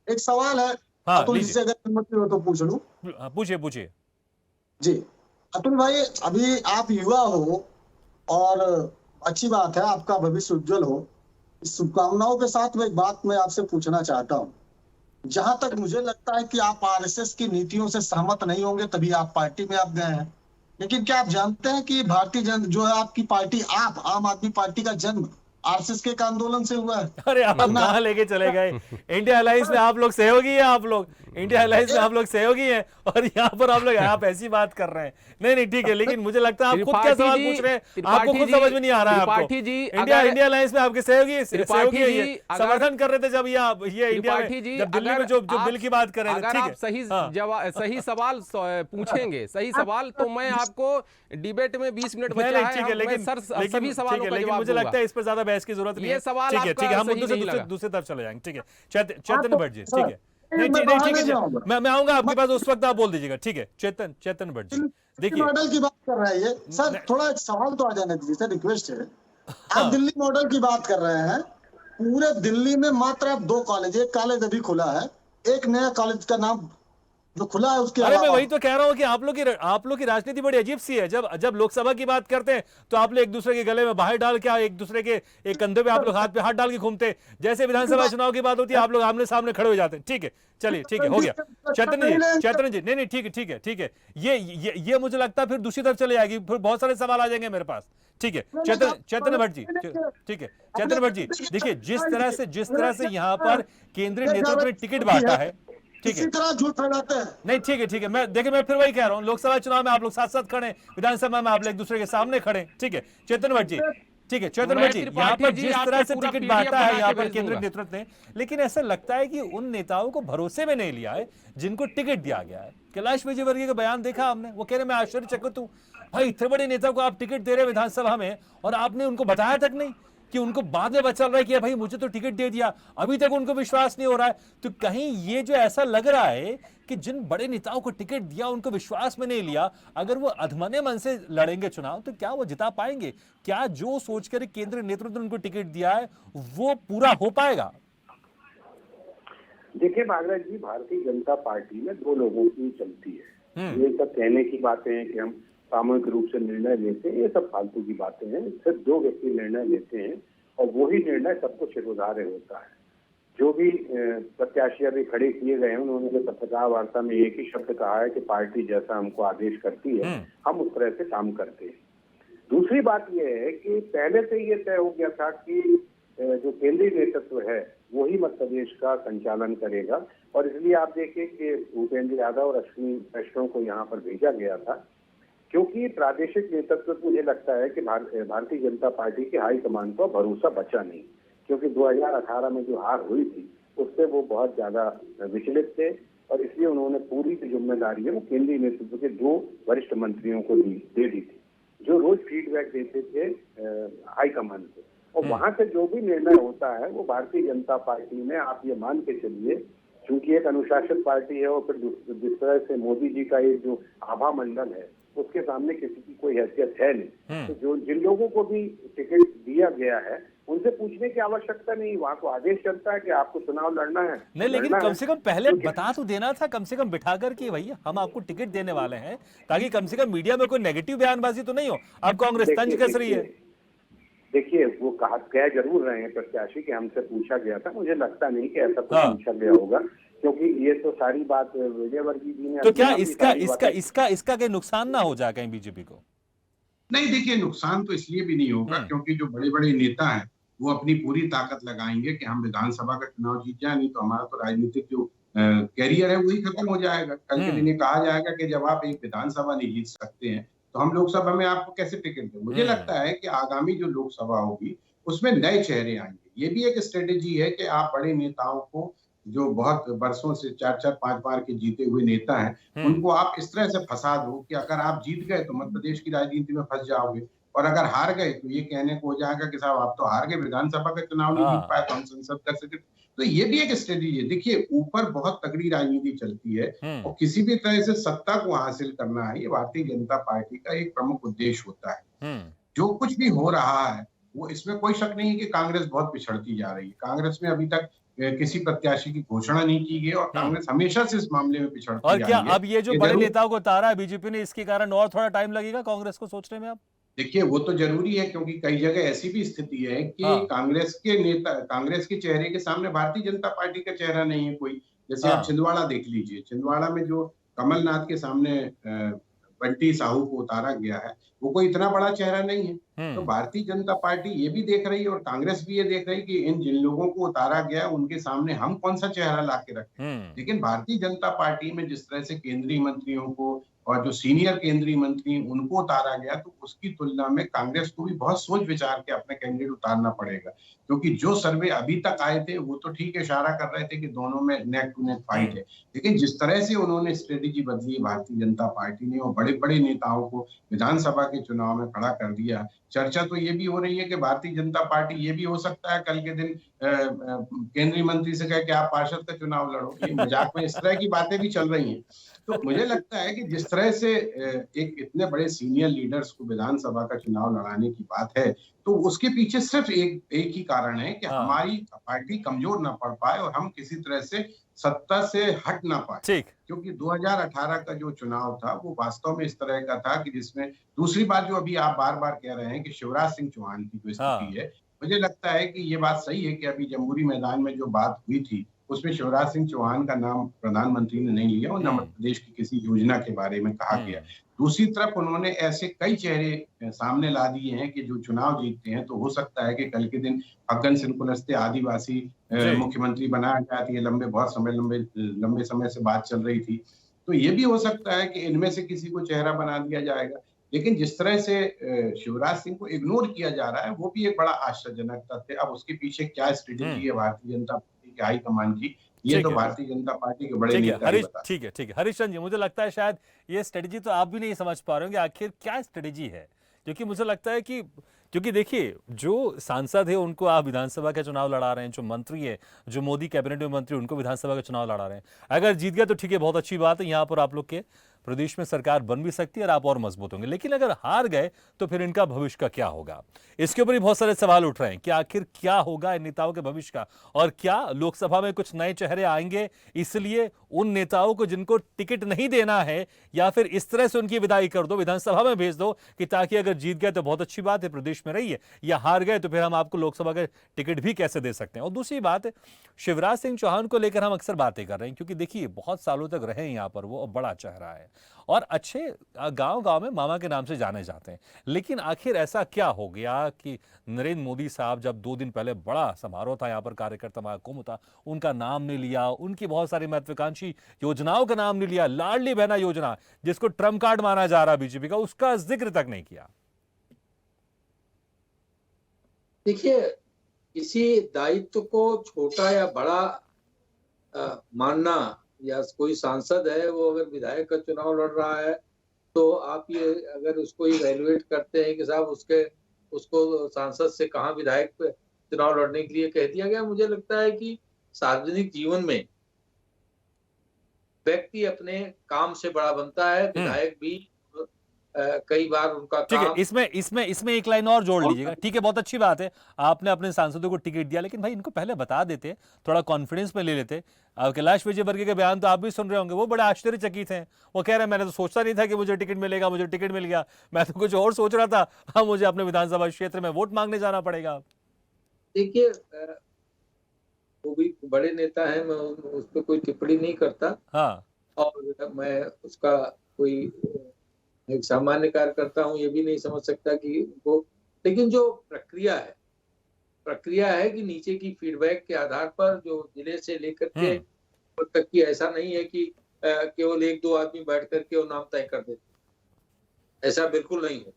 एक सवाल है, हाँ, अतुल जी से अगर अनुमति हो तो पूछ लूं। पूछिए जी। अतुल भाई, अभी आप युवा हो और अच्छी बात है, आपका भविष्य उज्जवल हो। इस शुभकामनाओं के साथ में एक बात मैं आपसे पूछना चाहता हूँ। जहां तक मुझे लगता है कि आप आरएसएस की नीतियों से सहमत नहीं होंगे, तभी आप पार्टी में आप गए हैं। लेकिन क्या आप जानते हैं कि भारतीय जन जो है आपकी पार्टी, आप आम आदमी पार्टी का जन्म आरएसएस के एक आंदोलन से हुआ है। अरे आप कहाँ लेके चले गए? इंडिया अलायंस में आप लोग सहयोगी हैं, आप लोग इंडिया अलायंस में आप लोग सहयोगी हैं और यहाँ पर आप ऐसी बात कर रहे हैं। नहीं ठीक है, लेकिन मुझे लगता है आप खुद क्या सवाल पूछ रहे हैं, आपको खुद समझ में नहीं आ रहा है। आपको इंडिया अलायंस में आपके सहयोगी समर्थन कर रहे थे जब ये इंडिया में, जब दिल्ली में जो बिल की बात कर रहे थे। अगर आप सही सवाल पूछेंगे, सही सवाल, तो मैं आपको डिबेट में 20 मिनट बचा है, लेकिन सभी सवालों का जवाब मुझे लगता है इस पर ज्यादा बहस की जरूरत नहीं है। ठीक है, हम मुद्दे से दूसरे तरफ चले जाएंगे। ठीक है, चैतन्य भट्ट जी। ठीक है, नहीं ठीक है, मैं आऊंगा आपके पास, उस वक्त आप बोल दीजिएगा। ठीक है, चैतन्य भट्ट जी, देखिए मॉडल की बात कर रहे हैं सर, थोड़ा एक सवाल तो आ जाने दीजिए सर, रिक्वेस्ट है। आप दिल्ली मॉडल की बात कर रहे हैं, पूरे दिल्ली में मात्र आप 2 कॉलेज, एक कॉलेज अभी खुला है, एक नया कॉलेज का नाम जो खुला है उसके अरे मैं वही तो कह रहा हूं कि आप लोग की राजनीति बड़ी अजीब सी है। जब लोकसभा की बात करते हैं तो आप लोग एक दूसरे के गले में बाहर डाल के, एक दूसरे के एक कंधे पे आप लोग हाथ पे हाथ डाल के घूमते। जैसे विधानसभा चुनाव की बात होती है आप लोग आमने सामने खड़े हो जाते हैं। ठीक है, चलिए ठीक है, हो गया। चैतन्य जी नहीं ठीक है, ये मुझे लगता है फिर दूसरी तरफ चले जाएगी, फिर बहुत सारे सवाल आ जाएंगे मेरे पास। ठीक है, चैतन्य भट्ट जी। ठीक है, चैतन्य भट्ट जी, देखिए जिस तरह से यहाँ पर केंद्रीय नेतृत्व ने टिकट बांटा है, ठीक है, तरह झूठ फैलाते हैं। नहीं ठीक है, मैं फिर वही कह रहा हूँ, लोकसभा चुनाव में आप लोग साथ साथ खड़े, विधानसभा में आप लोग एक दूसरे के सामने खड़े। ठीक है, चैतन्य भट्ट जी। ठीक है, चैतन्य भट्ट जी, यहाँ पर जिस तरह से टिकट बांटा है यहाँ पर केंद्रीय नेतृत्व ने, लेकिन ऐसा लगता है कि उन नेताओं को भरोसे में नहीं लिया है जिनको टिकट दिया गया है। कैलाश विजयवर्गीय का बयान देखा हमने, वो कह रहे मैं आश्चर्यचकित हूँ, भाई इतने बड़े नेता को आप टिकट दे रहे विधानसभा में और आपने उनको बताया तक नहीं, कि उनको बाद में बचा रहा है कि भाई मुझे तो टिकट दे दिया, अभी तक उनको विश्वास नहीं हो रहा है। तो कहीं ये जो ऐसा लग रहा है कि जिन बड़े नेताओं को टिकट दिया उनको विश्वास में नहीं लिया, अगर वो अधमने मन से लड़ेंगे चुनाव तो क्या वो जिता पाएंगे? क्या जो सोचकर केंद्रीय नेतृत्व ने उनको टिकट दिया है वो पूरा हो पाएगा? देखिए भागवत जी, भारतीय जनता पार्टी में 2 लोगों की चलती है। ये सब कहने की बातें हैं कि हम सामूहिक रूप से निर्णय लेते हैं, ये सब फालतू की बातें हैं। सिर्फ 2 व्यक्ति निर्णय लेते हैं और वही निर्णय सबको शिरोधार्य होता है। जो भी प्रत्याशी अभी खड़े किए गए हैं, उन्होंने पत्रकार वार्ता में एक ही शब्द कहा है कि पार्टी जैसा हमको आदेश करती है हम उस तरह से काम करते हैं। दूसरी बात यह है कि पहले से ये तय हो गया था कि जो केंद्रीय नेतृत्व है वही मध्य प्रदेश का संचालन करेगा, और इसलिए आप देखिए कि भूपेंद्र यादव और अश्विनी वैष्णव को यहाँ पर भेजा गया था, क्योंकि प्रादेशिक नेतृत्व मुझे लगता है कि भारतीय जनता पार्टी के हाईकमान पर भरोसा बचा नहीं, क्योंकि 2018 में जो हार हुई थी उससे वो बहुत ज्यादा विचलित थे, और इसलिए उन्होंने पूरी जिम्मेदारी है वो केंद्रीय नेतृत्व के 2 वरिष्ठ मंत्रियों को दे दी थी, जो रोज फीडबैक देते थे हाईकमान को, और वहां से जो भी निर्णय होता है वो भारतीय जनता पार्टी में, आप ये मान के चलिए, क्योंकि एक अनुशासित पार्टी है और फिर जिस तरह से मोदी जी का एक जो आभा मंडल है उसके सामने किसी की कोई हैसियत है नहीं। तो जिन लोगों को भी टिकट दिया गया है उनसे पूछने की आवश्यकता नहीं, वहाँ को आदेश चलता है कि आपको चुनाव लड़ना है। नहीं, लेकिन कम से कम पहले बता तो देना था, कम से कम बिठा कर कि भैया हम आपको टिकट देने वाले हैं, ताकि कम से कम मीडिया में कोई नेगेटिव बयानबाजी तो नहीं हो। अब कांग्रेस तंज कस रही है। देखिए वो कह जरूर रहे हैं प्रत्याशी कि हमसे पूछा गया था, मुझे लगता नहीं कि ऐसा कुछ हाँ। पूछा गया होगा, क्योंकि ये तो सारी बात विजयवर्गीय जी ने तो क्या अपनी इसका सारी इसका बातें- इसका इसका कहीं नुकसान ना हो जाए कहीं बीजेपी को? नहीं, देखिए नुकसान तो इसलिए भी नहीं होगा क्योंकि जो बड़े बड़े नेता हैं वो अपनी पूरी ताकत लगाएंगे कि हम विधानसभा का चुनाव जीत जाए, नहीं तो हमारा तो राजनीतिक जो कैरियर है वही खत्म हो जाएगा। कल के दिन ये कहा जाएगा कि जब आप एक विधानसभा नहीं जीत सकते हैं तो हम लोकसभा में आपको कैसे टिकट दें। मुझे लगता है कि आगामी जो लोकसभा होगी उसमें नए चेहरे आएंगे। ये भी एक स्ट्रेटेजी है कि आप बड़े नेताओं को, जो बहुत वर्षों से 4-4 5 बार के जीते हुए नेता हैं, उनको आप इस तरह से फंसा दो कि अगर आप जीत गए तो मध्य प्रदेश की राजनीति में फंस जाओगे, और अगर हार गए तो ये कहने को हो जाएगा कि साहब आप तो हार गए, विधानसभा का चुनाव नहीं जीत पाए तो हम संसद कर सके। तो ये भी एक स्ट्रेटेजी है। देखिए ऊपर बहुत तगड़ी राजनीति चलती है और किसी भी तरह से सत्ता को हासिल करना है, ये भारतीय जनता पार्टी का एक प्रमुख उद्देश्य होता है। जो कुछ भी हो रहा है वो, इसमें कोई शक नहीं है कि कांग्रेस बहुत पिछड़ती जा रही है। कांग्रेस में अभी तक किसी प्रत्याशी की घोषणा नहीं की गई और कांग्रेस हमेशा से इस मामले में पिछड़ती और जा क्या रही है। अब ये जो बड़े नेताओं को उतारा है बीजेपी ने, इसके कारण और थोड़ा टाइम लगेगा कांग्रेस को सोचने में? अब देखिए वो तो जरूरी है क्योंकि कई जगह ऐसी भी स्थिति है कि कांग्रेस के नेता, कांग्रेस के चेहरे के सामने भारतीय जनता पार्टी का चेहरा नहीं है कोई। जैसे आप छिंदवाड़ा देख लीजिए, छिंदवाड़ा में जो कमलनाथ के सामने बंटी साहू को उतारा गया है वो कोई इतना बड़ा चेहरा नहीं है। तो भारतीय जनता पार्टी ये भी देख रही है और कांग्रेस भी ये देख रही है कि इन जिन लोगों को उतारा गया उनके सामने हम कौन सा चेहरा ला के रखें। लेकिन भारतीय जनता पार्टी में जिस तरह से केंद्रीय मंत्रियों को और जो सीनियर केंद्रीय मंत्री उनको उतारा गया, तो उसकी तुलना में कांग्रेस को भी बहुत सोच विचार के अपने कैंडिडेट उतारना पड़ेगा, क्योंकि जो सर्वे अभी तक आए थे वो तो ठीक है, इशारा कर रहे थे कि दोनों में नेक टू नेक फाइट है। लेकिन जिस तरह से उन्होंने स्ट्रेटेजी बदली है भारतीय जनता पार्टी ने और बड़े बड़े नेताओं को विधानसभा के चुनाव में खड़ा कर दिया, चर्चा तो ये भी हो रही है कि भारतीय जनता पार्टी ये भी हो सकता है कल के दिन केंद्रीय मंत्री से कहे कि आप पार्षद का चुनाव लड़ो। ये मजाक में इस तरह की बातें भी चल रही हैं। तो मुझे लगता है कि जिस तरह से एक इतने बड़े सीनियर लीडर्स को विधानसभा का चुनाव लड़ाने की बात है, तो उसके पीछे सिर्फ एक ही कारण है कि हमारी पार्टी कमजोर ना पड़ पाए और हम किसी तरह से सत्ता से हट ना पाए। क्योंकि 2018 का जो चुनाव था वो वास्तव में इस तरह का था कि जिसमें दूसरी बात जो अभी आप बार बार कह रहे हैं कि शिवराज सिंह चौहान की जो स्थिति है, मुझे लगता है कि ये बात सही है कि अभी जम्बूरी मैदान में जो बात हुई थी उसमें शिवराज सिंह चौहान का नाम प्रधानमंत्री ने नहीं लिया और न मध्य प्रदेश की किसी योजना के बारे में कहा गया। दूसरी तरफ उन्होंने ऐसे कई चेहरे सामने ला दिए हैं कि जो चुनाव जीतते हैं तो हो सकता है कि कल के दिन फग्गन सिंह कुलस्ते आदिवासी मुख्यमंत्री बनाया जाए। ये लंबे समय से बात चल रही थी, तो ये भी हो सकता है कि इनमें से किसी को चेहरा बना दिया जाएगा। लेकिन जिस तरह से शिवराज सिंह को इग्नोर किया जा रहा है वो भी एक बड़ा आश्चर्यजनक तथ्य है। अब उसके पीछे क्या स्ट्रेटेजी है भारतीय जनता पार्टी के हाईकमान की, ये तो भारतीय जनता पार्टी के बड़े नेता ही बता। ठीक है हरीशचंद्र जी, मुझे लगता है शायद ये स्ट्रेटेजी तो आप भी नहीं समझ पा रहे होंगे आखिर क्या स्ट्रेटेजी है, क्योंकि मुझे लगता है कि क्योंकि देखिए जो सांसद है उनको आप विधानसभा का चुनाव लड़ा रहे हैं, जो मंत्री है, जो मोदी कैबिनेट में मंत्री उनको विधानसभा का चुनाव लड़ा रहे हैं। अगर जीत गया तो ठीक है, बहुत अच्छी बात है, यहाँ पर आप लोग के प्रदेश में सरकार बन भी सकती है और आप और मजबूत होंगे। लेकिन अगर हार गए तो फिर इनका भविष्य का क्या होगा, इसके ऊपर ही बहुत सारे सवाल उठ रहे हैं कि आखिर क्या होगा इन नेताओं के भविष्य का, और क्या लोकसभा में कुछ नए चेहरे आएंगे इसलिए उन नेताओं को जिनको टिकट नहीं देना है या फिर इस तरह से उनकी विदाई कर दो, विधानसभा में भेज दो कि ताकि अगर जीत गए तो बहुत अच्छी बात है, प्रदेश में रहिए, या हार गए तो फिर हम आपको लोकसभा का टिकट भी कैसे दे सकते हैं। और दूसरी बात, शिवराज सिंह चौहान को लेकर हम अक्सर बातें कर रहे हैं क्योंकि देखिए बहुत सालों तक रहे यहाँ पर, वो बड़ा चेहरा है और अच्छे गांव-गांव में मामा के नाम से जाने जाते हैं। लेकिन आखिर ऐसा क्या हो गया कि नरेंद्र मोदी साहब जब 2 दिन पहले बड़ा समारोह था यहाँ पर, कार्यकर्ता महाकुंभ था, उनका नाम नहीं लिया, उनकी बहुत सारी महत्वाकांक्षी योजनाओं का नाम नहीं लिया, लाडली बहना योजना जिसको ट्रम्प कार्ड माना जा रहा बीजेपी का, उसका जिक्र तक नहीं किया। देखिए किसी दायित्व को छोटा या बड़ा मानना, या कोई सांसद है वो अगर विधायक का चुनाव लड़ रहा है तो आप ये अगर उसको इवैल्यूएट करते हैं कि साहब उसको सांसद से कहाँ विधायक पे चुनाव लड़ने के लिए कह दिया गया। मुझे लगता है कि सार्वजनिक जीवन में व्यक्ति अपने काम से बड़ा बनता है, विधायक भी कई बार उनका ठीक है, काम इसमें एक लाइन और जोड़ लीजिएगा। ठीक है, बहुत अच्छी बात है, आपने अपने सांसदों को टिकट दिया, लेकिन भाई इनको पहले बता देते, थोड़ा कॉन्फिडेंस में ले लेते। कैलाश विजयवर्गीय के बयान तो आप भी सुन रहे होंगे, वो बड़े आश्चर्यचकित हैं। वो कह रहे हैं मैंने तो सोचता नहीं था कि मुझे टिकट मिलेगा, मुझे टिकट मिल गया, मैं तो कुछ और सोच रहा था, हाँ मुझे अपने विधानसभा क्षेत्र में वोट मांगने जाना पड़ेगा। देखिए, वो भी बड़े नेता हैं, मैं उस पर कोई टिप्पणी नहीं करता, हाँ, और मैं उसका कोई एक सामान्य कार्यकर्ता हूँ ये भी नहीं समझ सकता कि उनको, लेकिन जो प्रक्रिया है कि नीचे की फीडबैक के आधार पर जो जिले से लेकर के तक की, ऐसा नहीं है कि केवल एक दो आदमी बैठ करके वो नाम तय कर देते, ऐसा बिल्कुल नहीं है।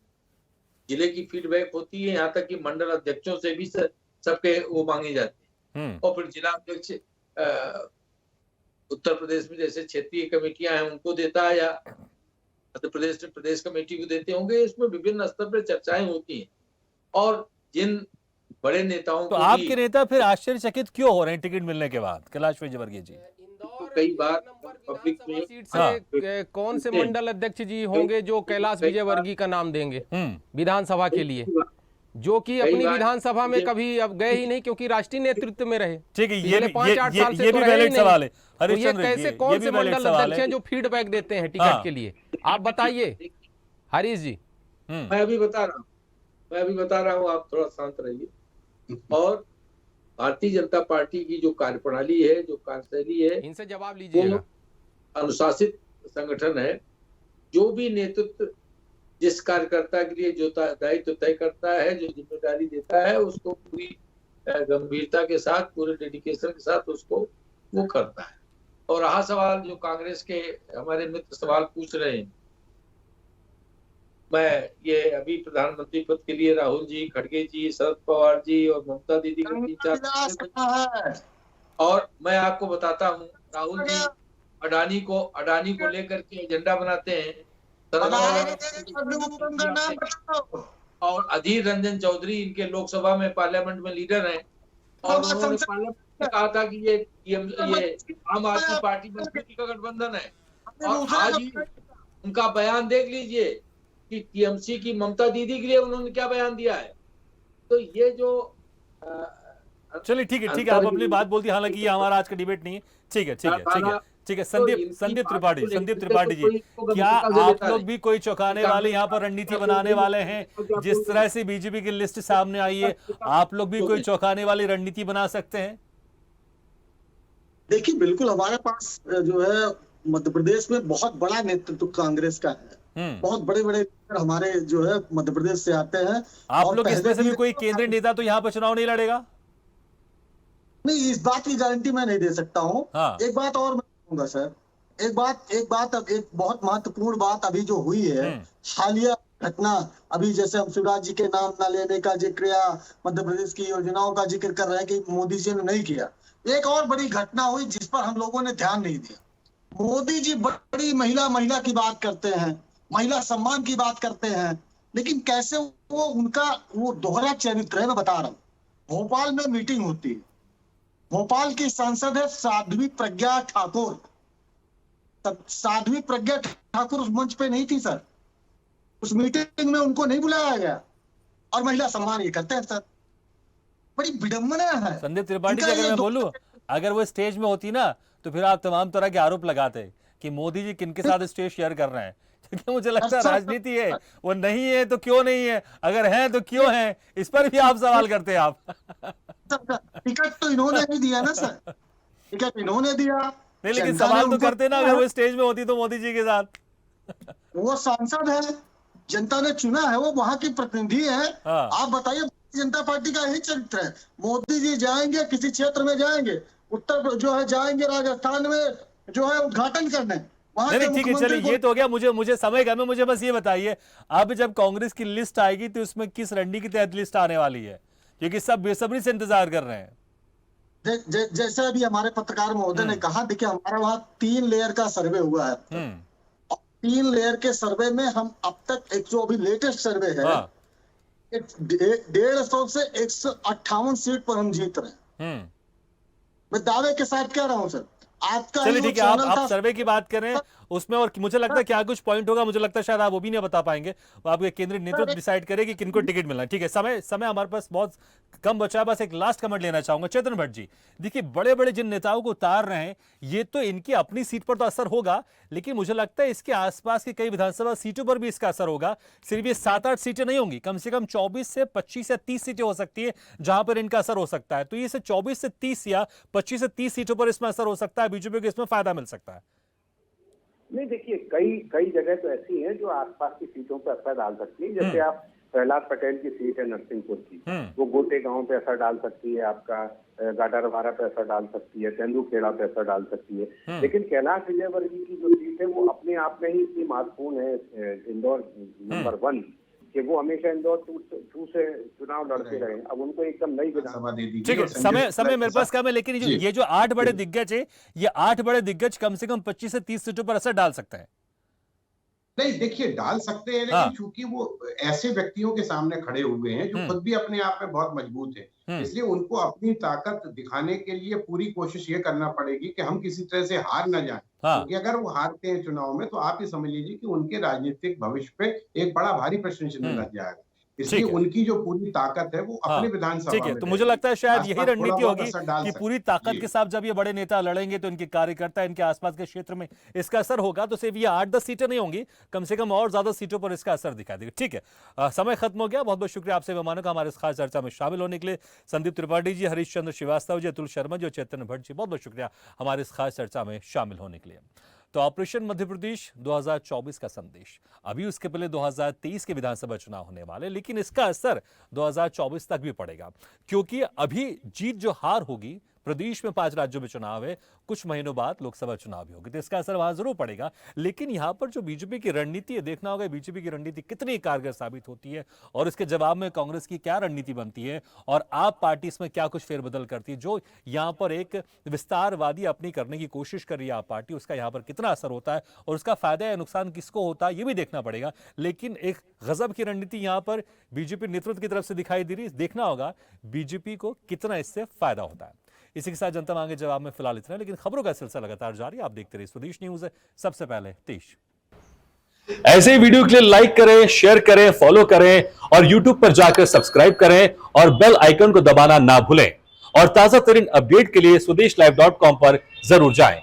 जिले की फीडबैक होती है, यहाँ तक कि मंडल अध्यक्षों से भी सबके वो मांगे जाते हैं, और फिर जिला अध्यक्ष उत्तर प्रदेश में जैसे क्षेत्रीय कमेटियां हैं उनको देता है, या मध्य प्रदेश में प्रदेश कमेटी को देते होंगे। इसमें विभिन्न स्तर पर चर्चाएं होती हैं, और जिन बड़े नेताओं तो को आपके नेता फिर आश्चर्यचकित क्यों हो रहे हैं टिकट मिलने के बाद, कैलाश विजयवर्गीय जी? तो कई बार पब्लिक में सीट से कौन से मंडल अध्यक्ष जी होंगे जो कैलाश विजयवर्गीय का नाम देंगे विधानसभा के लिए, जो कि अपनी विधानसभा में कभी अब गए ही नहीं, क्योंकि राष्ट्रीय नेतृत्व में रहे। ठीक है, पिछले 5-8 साल से ये तो भी रहे ही वैलिड नहीं। सवाल है। तो ये हरीशचंद्र जी, कैसे, कौन से मंडल अध्यक्ष हैं जो फीडबैक देते हैं टिकट के लिए, आप बताइए हरीश जी। मैं अभी बता रहा हूँ, आप थोड़ा शांत रहिए। और भारतीय जनता पार्टी की जो कार्यप्रणाली है, जो कार्यशैली है, इनसे जवाब लीजिएगा। अनुशासित संगठन है। जो भी नेतृत्व जिस कार्यकर्ता के लिए जो दायित्व तय करता है, जो जिम्मेदारी देता है, उसको पूरी गंभीरता के साथ, पूरे डेडिकेशन के साथ उसको वो करता है। और रहा सवाल जो कांग्रेस के हमारे मित्र सवाल पूछ रहे हैं, मैं ये अभी प्रधानमंत्री पद के लिए राहुल जी, खड़गे जी, शरद पवार जी और ममता दीदी को 3-4, और मैं आपको बताता हूँ, राहुल जी अडानी को लेकर के एजेंडा बनाते हैं, और अधीर रंजन चौधरी इनके लोकसभा में, पार्लियामेंट में लीडर हैं, और उन्होंने पार्लियामेंट में कहा था कि ये आम आदमी पार्टी का गठबंधन है। और आज ही उनका बयान देख लीजिए कि टीएमसी की ममता दीदी के लिए उन्होंने क्या बयान दिया है। तो ये जो चलिए ठीक है, आप अपनी बात बोलती, हालांकि ये हमारा आज का डिबेट नहीं है। ठीक है। संदीप त्रिपाठी जी, क्या आप लोग भी कोई चौंकाने वाले यहाँ पर रणनीति बनाने वाले हैं? जिस तरह से बीजेपी की लिस्ट सामने आई है, आप लोग भी कोई चौंकाने वाली रणनीति बना सकते हैं? देखिए, बिल्कुल हमारे पास जो है मध्य प्रदेश में बहुत बड़ा नेतृत्व कांग्रेस का है। बहुत बड़े बड़े हमारे जो है मध्य प्रदेश से आते हैं। आप लोग इसमें से भी कोई केंद्रीय नेता तो यहाँ पर चुनाव नहीं लड़ेगा? नहीं, इस बात की गारंटी मैं नहीं दे सकता हूँ। हाँ। एक बात और मैं कहूंगा सर, एक बहुत महत्वपूर्ण बात अभी जो हुई है, हालिया घटना, अभी जैसे हम शिवराज जी के नाम न लेने का जिक्र या मध्य प्रदेश की योजनाओं का जिक्र कर रहे हैं कि मोदी जी ने नहीं किया। एक और बड़ी घटना हुई जिस पर हम लोगों ने ध्यान नहीं दिया। मोदी जी बड़ी महिला की बात करते हैं, महिला सम्मान की बात करते हैं, लेकिन कैसे वो दोहरा चरित्र है। मैं बता रहा हूँ, भोपाल में मीटिंग होती है, भोपाल की सांसद है साध्वी प्रज्ञा ठाकुर। साध्वी प्रज्ञा ठाकुर उस मंच पे नहीं थी सर, उस मीटिंग में उनको नहीं बुलाया गया, और महिला सम्मान ये करते हैं सर। बड़ी विडंबना है। संदीप त्रिपाठी जी, अगर मैं बोलूं, अगर वो स्टेज में होती ना, तो फिर आप तमाम तरह के आरोप लगाते कि मोदी जी किनके साथ स्टेज शेयर कर रहे हैं। क्योंकि मुझे लगता है राजनीति है, वो नहीं है तो क्यों नहीं है, अगर है तो क्यों है, इस पर भी आप सवाल करते हैं। आप टिकट तो इन्होंने नहीं दिया ना सर, टिकट इन्होंने दिया नहीं, लेकिन सवाल तो करते ना, अगर वो स्टेज में होती तो मोदी जी के साथ। वो सांसद है, जनता ने चुना है, वो वहां की प्रतिनिधि है। आप बताइए, भारतीय जनता पार्टी का यही चरित्र है। मोदी जी जाएंगे किसी क्षेत्र में, जाएंगे उत्तर जो है, जाएंगे राजस्थान में जो है उद्घाटन करने। नहीं, ठीक है, चलिए ये तो हो गया। मुझे समय कम है, मुझे बस ये बताइए, अब जब कांग्रेस की लिस्ट आएगी तो उसमें किस रणनीति के तहत लिस्ट आने वाली है, क्योंकि सब बेसब्री से इंतजार कर रहे हैं। जैसे अभी हमारे पत्रकार महोदय ने कहा, देखिए हमारा वहां 3 लेयर का सर्वे हुआ है। 3 लेयर के सर्वे में हम अब तक एक जो अभी लेटेस्ट सर्वे है, 150 से 158 सीट पर हम जीत रहे हैं। मैं दावे के साथ कह रहा हूं सर, आपका चलिए ही वो ठीक है, चैनल आप था। सर्वे की बात करें उसमें, और मुझे लगता है क्या कुछ पॉइंट होगा, मुझे लगता है शायद आप वो भी नहीं बता पाएंगे, वो आपके केंद्रीय नेतृत्व डिसाइड करे कि किनको टिकट मिलना है। ठीक है, समय हमारे पास बहुत कम बचा है, बस एक लास्ट कमेंट लेना चाहूंगा चेतन भट्ट जी। देखिए बड़े बड़े जिन नेताओं को उतार रहे हैं, ये तो इनकी अपनी सीट पर तो असर होगा, लेकिन मुझे लगता है इसके आसपास की कई विधानसभा सीटों पर भी इसका असर होगा। सिर्फ ये 7-8 सीटें नहीं होंगी, कम से कम 24 से 25 या 30 सीटें हो सकती है जहां पर इनका असर हो सकता है। तो ये 24 से 30 या 25 से 30 सीटों पर इसमें असर हो सकता है, बीजेपी को इसमें फायदा मिल सकता है। नहीं, देखिए कई जगह तो ऐसी हैं जो आसपास की सीटों पर असर डाल सकती है। जैसे आप प्रहलाद पटेल की सीट है नरसिंहपुर की, वो गोटे गांव पे असर डाल सकती है, आपका गाडरवारा पे असर डाल सकती है, तेंदुखेड़ा पे असर डाल सकती है। लेकिन कैलाश विजयवर्गीय की जो सीट है वो अपने आप में ही इतनी महत्वपूर्ण है, इंदौर नंबर 1, कि वो हमेशा इंदौर 2 से चुनाव लड़ते रहे। अब उनको एकदम नई सभा दे दीजिए। ठीक है, समय मेरे पास कम है, लेकिन ये जो 8 बड़े दिग्गज है, ये 8 बड़े दिग्गज कम से कम 25 से 30 सीटों पर असर डाल सकते हैं। नहीं, देखिए डाल सकते हैं, लेकिन चूंकि वो ऐसे व्यक्तियों के सामने खड़े हुए हैं जो खुद भी अपने आप में बहुत मजबूत है, इसलिए उनको अपनी ताकत दिखाने के लिए पूरी कोशिश ये करना पड़ेगी कि हम किसी तरह से हार ना जाएं। क्योंकि अगर वो हारते हैं चुनाव में तो आप ये समझ लीजिए कि उनके राजनीतिक भविष्य पे एक बड़ा भारी प्रश्न चिन्ह लग जाएगा। इसलिए उनकी जो पूरी ताकत है वो अपने विधानसभा में। ठीक है, तो मुझे लगता है शायद यही रणनीति होगी कि पूरी ताकत जी। के साथ जब ये बड़े नेता लड़ेंगे तो इनके कार्यकर्ता इनके आसपास के क्षेत्र में इसका असर होगा। तो सिर्फ ये 8-10 सीटें नहीं होंगी, कम से कम और ज्यादा सीटों पर इसका असर दिखा देगा। ठीक है, समय खत्म हो गया। बहुत बहुत शुक्रिया आपसे मेहमानों का हमारे इस खास चर्चा में शामिल होने के लिए। संदीप त्रिपाठी जी, हरीश चंद्र श्रीवास्तव जी, अतुल शर्मा जी और चेतन भट्ट जी, बहुत बहुत शुक्रिया हमारे इस खास चर्चा में शामिल होने के लिए। तो ऑपरेशन मध्य प्रदेश 2024 का संदेश, अभी उसके पहले 2023 के विधानसभा चुनाव होने वाले, लेकिन इसका असर 2024 तक भी पड़ेगा, क्योंकि अभी जीत जो हार होगी, प्रदेश में 5 राज्यों में चुनाव है, कुछ महीनों बाद लोकसभा चुनाव भी होगी, तो इसका असर वहां जरूर पड़ेगा। लेकिन यहां पर जो बीजेपी की रणनीति है, देखना होगा बीजेपी की रणनीति कितनी कारगर साबित होती है और इसके जवाब में कांग्रेस की क्या रणनीति बनती है और आप पार्टी इसमें क्या कुछ फेरबदल करती है। जो यहां पर एक विस्तारवादी अपनी करने की कोशिश कर रही है आप पार्टी, उसका यहां पर कितना असर होता है और उसका फायदा या नुकसान किसको होता है, ये भी देखना पड़ेगा। लेकिन एक गजब की रणनीति यहां पर बीजेपी नेतृत्व की तरफ से दिखाई दे रही है, देखना होगा बीजेपी को कितना इससे फायदा होता है। इसी के साथ जनता मांगे जवाब में फिलहाल इतना, लेकिन खबरों का सिलसिला लगातार जारी है। आप देखते रहिए स्वदेश न्यूज है, सबसे पहले देश। ऐसे ही वीडियो के लिए लाइक करें, शेयर करें, फॉलो करें और YouTube पर जाकर सब्सक्राइब करें और बेल आइकन को दबाना ना भूलें। और ताजा तरीन अपडेट के लिए स्वदेशलाइव.com पर जरूर जाएं।